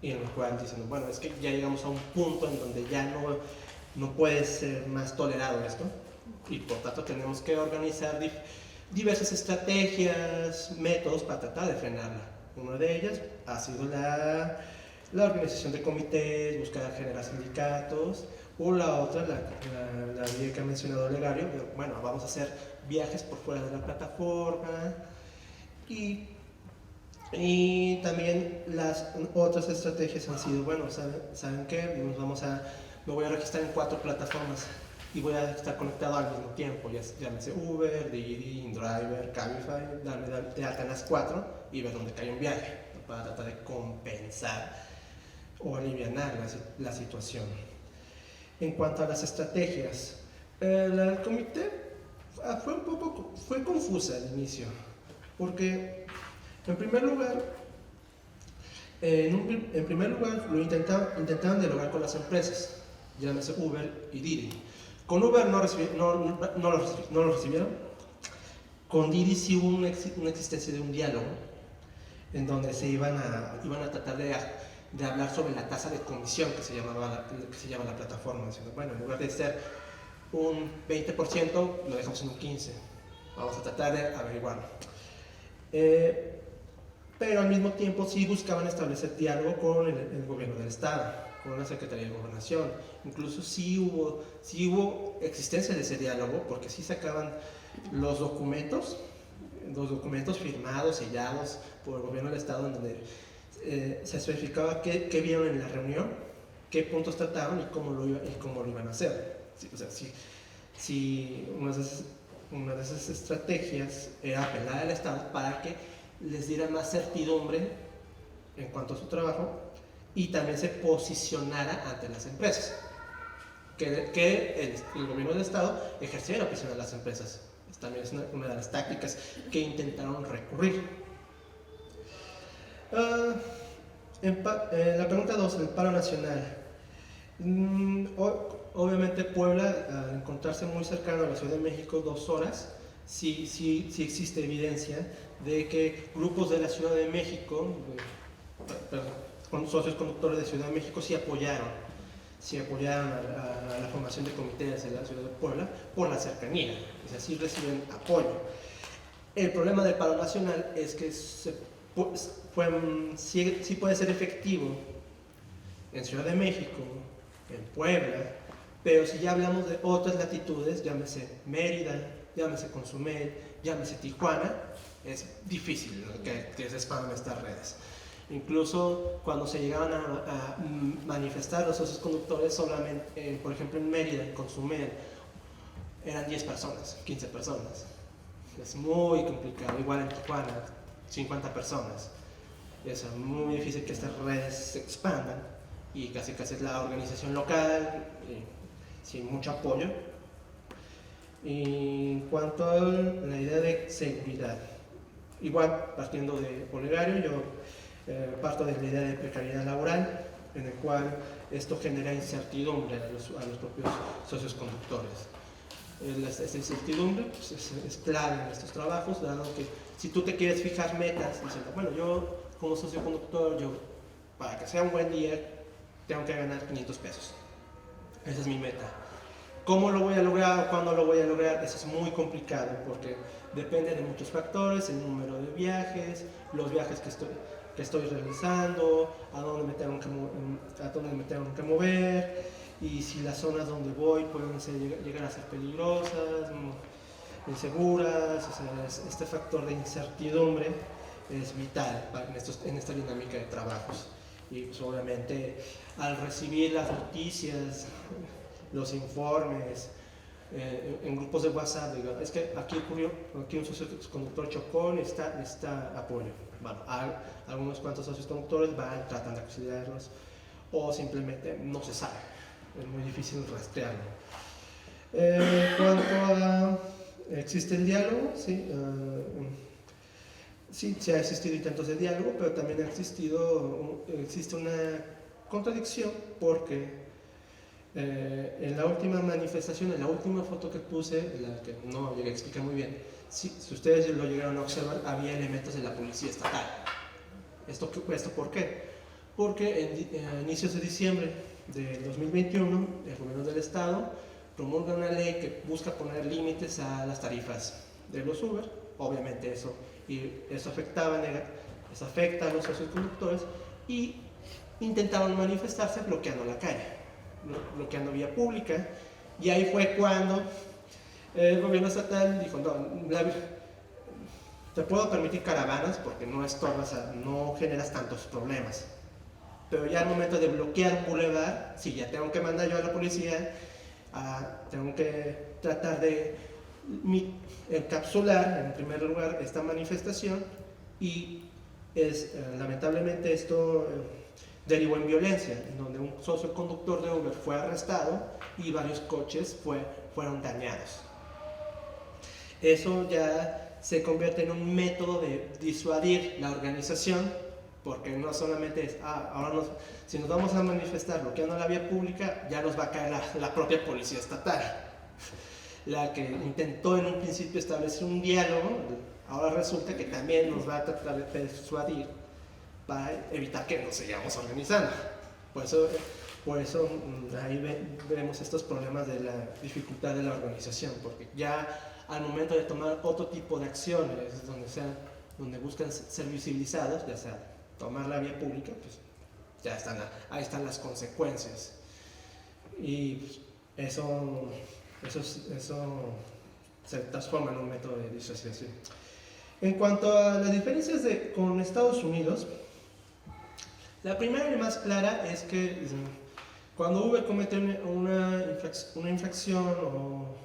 y en el cual dicen, bueno, es que ya llegamos a un punto en donde ya no puede ser más tolerado esto y por tanto tenemos que organizar diversas estrategias, métodos para tratar de frenarla. Una de ellas ha sido la organización de comités, buscar generar sindicatos, o la otra, la vía que ha mencionado Olegario, bueno, vamos a hacer viajes por fuera de la plataforma y también las otras estrategias han sido, bueno, ¿saben qué? Me voy a registrar en 4 plataformas y voy a estar conectado al mismo tiempo, llámese Uber, Didi, InDriver, Cabify, darme de alta en las 4 y ver dónde cae un viaje, para tratar de compensar o aliviar la situación. En cuanto a las estrategias, el comité fue confusa al inicio, porque en primer lugar lo intentaban dialogar con las empresas, llámese Uber y Didi. Con Uber no lo recibieron. Con Didi sí hubo una existencia de un diálogo en donde se iban a tratar de hablar sobre la tasa de comisión que se llama la plataforma, diciendo, bueno, en lugar de ser un 20%, lo dejamos en un 15%. Vamos a tratar de averiguarlo. Pero al mismo tiempo sí buscaban establecer diálogo con el gobierno del Estado, con la Secretaría de Gobernación. Incluso sí hubo existencia de ese diálogo, porque sí sacaban los documentos firmados, sellados por el gobierno del Estado, en donde se especificaba qué vieron en la reunión, qué puntos trataron y cómo lo iban a hacer. O sea, si una de esas estrategias era apelar al Estado para que les diera más certidumbre en cuanto a su trabajo y también se posicionara ante las empresas, que el gobierno del Estado ejerciera presión a las empresas. También es una de las tácticas que intentaron recurrir. La pregunta 2, el paro nacional. Obviamente Puebla, al encontrarse muy cercano a la Ciudad de México, 2 horas, sí existe evidencia de que grupos de la Ciudad de México, con socios conductores de Ciudad de México, sí apoyaron a la formación de comités de la Ciudad de Puebla por la cercanía, es decir, reciben apoyo. El problema del paro nacional es que sí puede ser efectivo en Ciudad de México, en Puebla, pero si ya hablamos de otras latitudes, llámese Mérida, llámese Cozumel, llámese Tijuana, es difícil que se expandan estas redes. Incluso cuando se llegaban a manifestar los socios conductores, solamente, por ejemplo en Mérida, en Cozumel, eran 10 personas, 15 personas. Es muy complicado, igual en Tijuana, 50 personas. Es muy difícil que estas redes se expandan y casi es la organización local, sin mucho apoyo. Y en cuanto a la idea de seguridad, igual partiendo de Olegario, yo parto de la idea de precariedad laboral, en el cual esto genera incertidumbre a los propios socios conductores. Esta incertidumbre pues, es clave en estos trabajos, dado que si tú te quieres fijar metas, diciendo, bueno, yo como socio conductor, yo para que sea un buen día, tengo que ganar 500 pesos. Esa es mi meta. ¿Cómo lo voy a lograr o cuándo lo voy a lograr? Eso es muy complicado porque depende de muchos factores, el número de viajes, los viajes que estoy realizando, a dónde me tengo que mover, y si las zonas donde voy pueden llegar a ser peligrosas, inseguras. O sea, este factor de incertidumbre es vital en esta dinámica de trabajos. Y pues obviamente al recibir las noticias, los informes, en grupos de WhatsApp, digo, es que aquí ocurrió, aquí un socio conductor chocó, necesita apoyo. Bueno, algunos cuantos socios conductores van, tratan de auxiliarlos, o simplemente no se sabe, es muy difícil rastrearlo. Cuanto a ¿existe el diálogo? Sí, sí ha existido intentos de diálogo, pero también existe una contradicción porque en la última manifestación, en la última foto que puse, la que no llegué a explicar muy bien, si ustedes lo llegaron a observar, había elementos de la policía estatal. ¿Esto por qué? Porque a inicios de diciembre del 2021, el gobierno del estado promulga una ley que busca poner límites a las tarifas de los Uber. Obviamente eso afecta a los socios conductores y intentaban manifestarse bloqueando la calle, bloqueando vía pública, y ahí fue cuando el gobierno estatal dijo, no, te puedo permitir caravanas porque no estorbas, no generas tantos problemas, pero ya al momento de bloquear un bulevar, sí, ya tengo que mandar yo a la policía, tengo que tratar de encapsular en primer lugar esta manifestación, y lamentablemente esto derivó en violencia, en donde un socio conductor de Uber fue arrestado y varios coches fueron dañados. Eso ya se convierte en un método de disuadir la organización, porque no solamente es, si nos vamos a manifestar bloqueando la vía pública, ya nos va a caer la propia policía estatal, la que intentó en un principio establecer un diálogo, ahora resulta que también nos va a tratar de persuadir para evitar que nos sigamos organizando. Por eso ahí vemos estos problemas de la dificultad de la organización, porque ya al momento de tomar otro tipo de acciones donde buscan ser visibilizados, ya sea tomar la vía pública, pues ya ahí están las consecuencias, y eso se transforma en un método de disociación. En cuanto a las diferencias con Estados Unidos, la primera y más clara es que cuando Uber comete una infracción o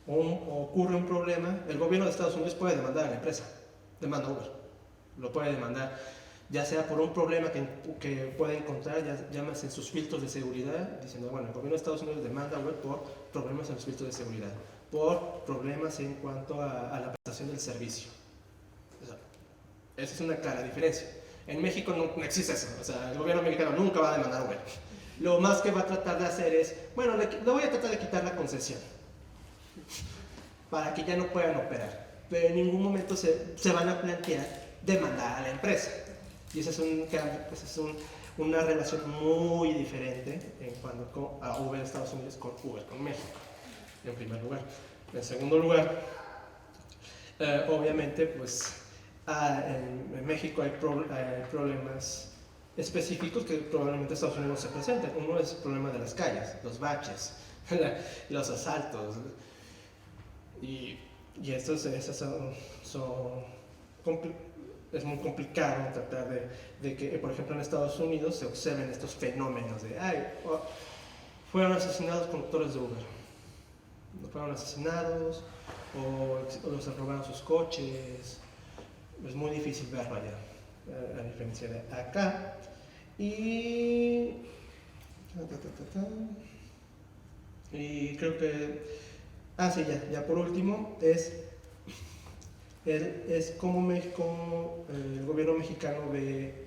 ocurre un problema, el gobierno de Estados Unidos puede demandar a la empresa, demanda a Uber, lo puede demandar, ya sea por un problema que puede encontrar, llámese en sus filtros de seguridad, diciendo, bueno, el gobierno de Estados Unidos demanda a Uber por problemas en los filtros de seguridad, por problemas en cuanto a la prestación del servicio. O sea, esa es una clara diferencia. En México no existe eso, o sea, el gobierno mexicano nunca va a demandar a Uber. Lo más que va a tratar de hacer es, bueno, le voy a tratar de quitar la concesión para que ya no puedan operar, pero en ningún momento se van a plantear demandar a la empresa. Y esa es una relación muy diferente en cuanto a Uber de Estados Unidos con Uber con México, en primer lugar. En segundo lugar, obviamente, pues en México hay problemas específicos que probablemente Estados Unidos se presenten. Uno es el problema de las calles, los baches, los asaltos, y estos es muy complicado tratar de que, por ejemplo, en Estados Unidos se observen estos fenómenos de, fueron asesinados conductores de Uber, fueron asesinados o los robaron sus coches. Es muy difícil verlo allá, a diferencia de acá. Y creo que, sí, ya por último, es cómo el gobierno mexicano ve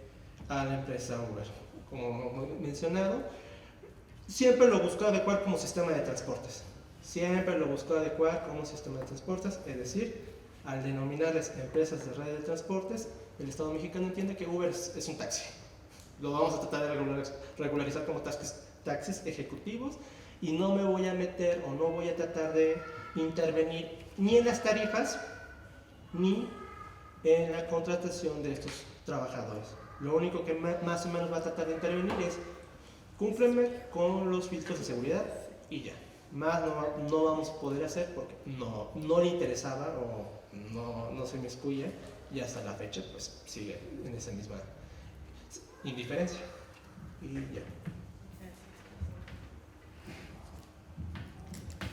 a la empresa Uber. Como mencionado, siempre lo buscó adecuar como sistema de transportes. Siempre lo buscó adecuar como sistema de transportes, es decir, al denominarles empresas de red de transportes, el Estado mexicano entiende que Uber es un taxi. lo vamos a tratar de regularizar como taxis ejecutivos, y no me voy a meter o no voy a tratar de intervenir ni en las tarifas ni en la contratación de estos trabajadores. Lo único que más o menos va a tratar de intervenir es cúmpleme con los filtros de seguridad y ya. Más no vamos a poder hacer porque no le interesaba o no se inmiscuye, y hasta la fecha pues sigue en esa misma indiferencia. Y ya.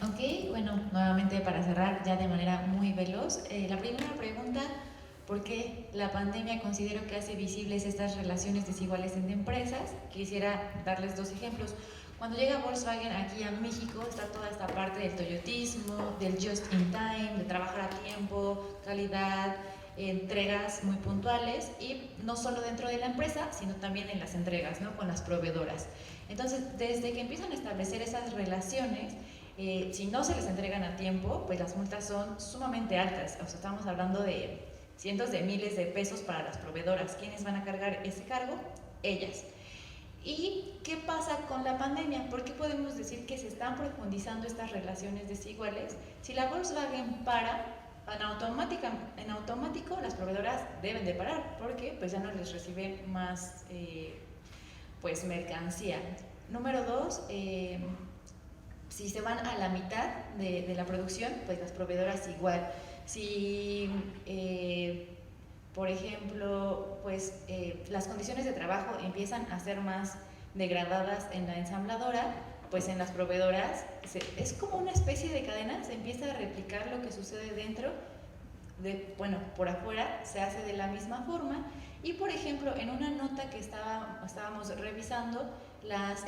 Ok, bueno, nuevamente para cerrar ya de manera muy veloz, la primera pregunta: ¿por qué la pandemia considero que hace visibles estas relaciones desiguales entre empresas? Quisiera darles 2 ejemplos. Cuando llega Volkswagen aquí a México, está toda esta parte del toyotismo, del just in time, de trabajar a tiempo, calidad, entregas muy puntuales, y no solo dentro de la empresa, sino también en las entregas, ¿no?, con las proveedoras. Entonces, desde que empiezan a establecer esas relaciones, si no se les entregan a tiempo, pues las multas son sumamente altas. O sea, estamos hablando de cientos de miles de pesos para las proveedoras. ¿Quiénes van a cargar ese cargo? Ellas. ¿Y qué pasa con la pandemia? ¿Por qué podemos decir que se están profundizando estas relaciones desiguales? Si la Volkswagen para, en automático las proveedoras deben de parar, porque pues ya no les reciben más pues mercancía. Número 2, si se van a la mitad de la producción, pues las proveedoras igual. Si, por ejemplo, pues las condiciones de trabajo empiezan a ser más degradadas en la ensambladora, pues en las proveedoras es como una especie de cadena, se empieza a replicar lo que sucede dentro, bueno, por afuera se hace de la misma forma. Y por ejemplo, en una nota que estábamos revisando, las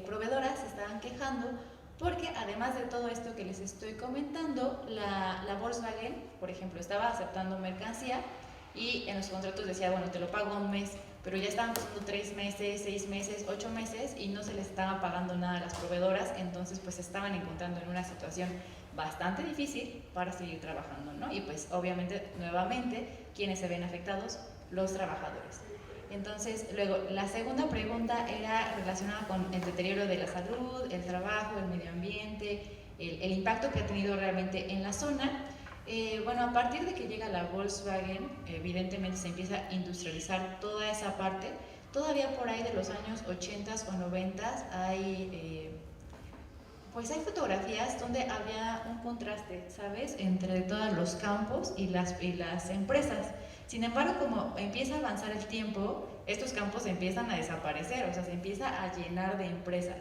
proveedoras se estaban quejando porque además de todo esto que les estoy comentando, la Volkswagen, por ejemplo, estaba aceptando mercancía y en los contratos decía, bueno, te lo pago un mes, pero ya estaban pasando 3 meses, 6 meses, 8 meses y no se les estaba pagando nada a las proveedoras. Entonces pues se estaban encontrando en una situación bastante difícil para seguir trabajando, ¿no? Y pues obviamente, nuevamente, ¿quiénes se ven afectados? Los trabajadores. Entonces, luego, la segunda pregunta era relacionada con el deterioro de la salud, el trabajo, el medio ambiente, el impacto que ha tenido realmente en la zona. Bueno, a partir de que llega la Volkswagen, evidentemente se empieza a industrializar toda esa parte. Todavía por ahí de los años 80s o 90s hay fotografías donde había un contraste, ¿sabes?, entre todos los campos y las empresas. Sin embargo, como empieza a avanzar el tiempo, estos campos empiezan a desaparecer, o sea, se empieza a llenar de empresas.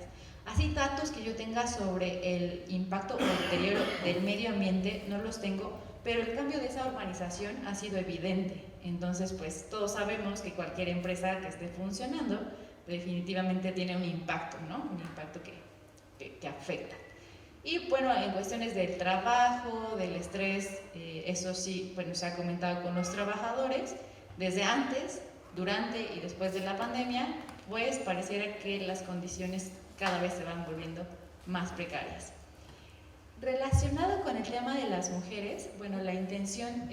Así, datos que yo tenga sobre el impacto o deterioro del medio ambiente no los tengo, pero el cambio de esa urbanización ha sido evidente. Entonces, pues todos sabemos que cualquier empresa que esté funcionando definitivamente tiene un impacto, ¿no? Un impacto que afecta. Y bueno, en cuestiones del trabajo, del estrés, eso sí, bueno, se ha comentado con los trabajadores desde antes, durante y después de la pandemia, pues pareciera que las condiciones cada vez se van volviendo más precarias. Relacionado con el tema de las mujeres, bueno, la intención,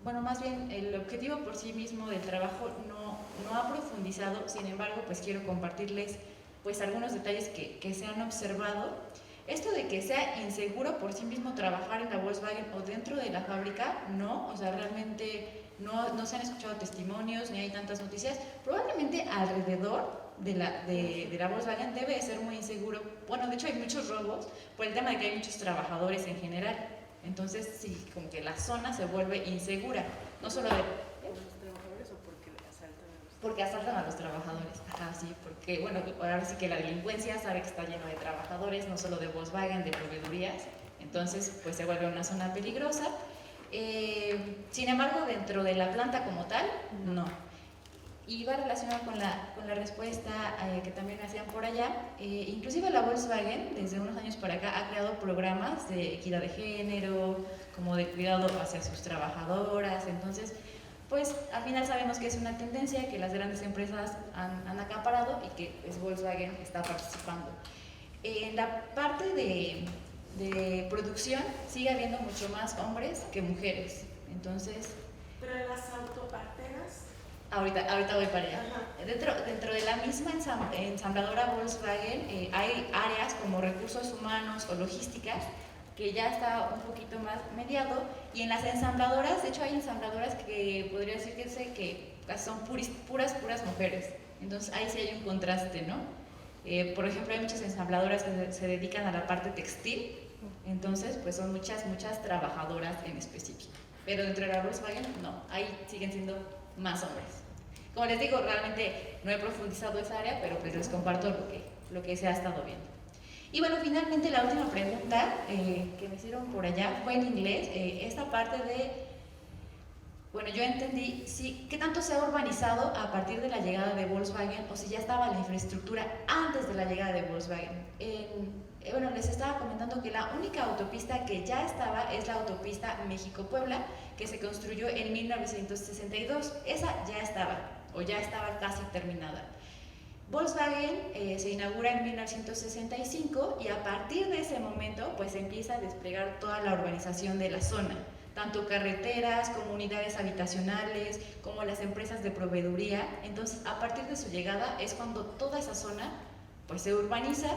más bien el objetivo por sí mismo del trabajo no ha profundizado. Sin embargo, pues quiero compartirles pues algunos detalles que se han observado. Esto de que sea inseguro por sí mismo trabajar en la Volkswagen o dentro de la fábrica, no, o sea, realmente no se han escuchado testimonios ni hay tantas noticias. Probablemente alrededor de la Volkswagen debe de ser muy inseguro. Bueno, de hecho hay muchos robos por el tema de que hay muchos trabajadores en general. Entonces sí, como que la zona se vuelve insegura, no solo de... Porque asaltan a los trabajadores. Ajá, sí, porque bueno, ahora sí que la delincuencia sabe que está lleno de trabajadores, no solo de Volkswagen, de proveedurías, entonces pues se vuelve una zona peligrosa. Sin embargo, dentro de la planta como tal, no. Y va relacionado con la respuesta que también hacían por allá. Inclusive la Volkswagen, desde unos años para acá, ha creado programas de equidad de género, como de cuidado hacia sus trabajadoras. Entonces, pues al final sabemos que es una tendencia que las grandes empresas han acaparado y que pues, Volkswagen está participando. En la parte de producción sigue habiendo mucho más hombres que mujeres. Entonces,
pero en las autoparteras
Ahorita voy para allá. Dentro de la misma ensambladora Volkswagen hay áreas como recursos humanos o logística que ya está un poquito más mediado, y en las ensambladoras, de hecho hay ensambladoras que podría decir que son puras mujeres, entonces ahí sí hay un contraste, ¿no? Por ejemplo, hay muchas ensambladoras que se dedican a la parte textil, entonces pues son muchas trabajadoras en específico, pero dentro de la Volkswagen no, ahí siguen siendo más hombres. Como les digo, realmente no he profundizado esa área, pero pues les comparto lo que se ha estado viendo. Y bueno, finalmente la última pregunta que me hicieron por allá fue en inglés, esta parte de, bueno, yo entendí qué tanto se ha urbanizado a partir de la llegada de Volkswagen, o si ya estaba la infraestructura antes de la llegada de Volkswagen. Bueno, les estaba comentando que la única autopista que ya estaba es la autopista México-Puebla, que se construyó en 1962. Esa ya estaba casi terminada. Volkswagen se inaugura en 1965 y a partir de ese momento pues empieza a desplegar toda la urbanización de la zona, tanto carreteras, comunidades habitacionales, como las empresas de proveeduría. Entonces, a partir de su llegada es cuando toda esa zona pues se urbaniza.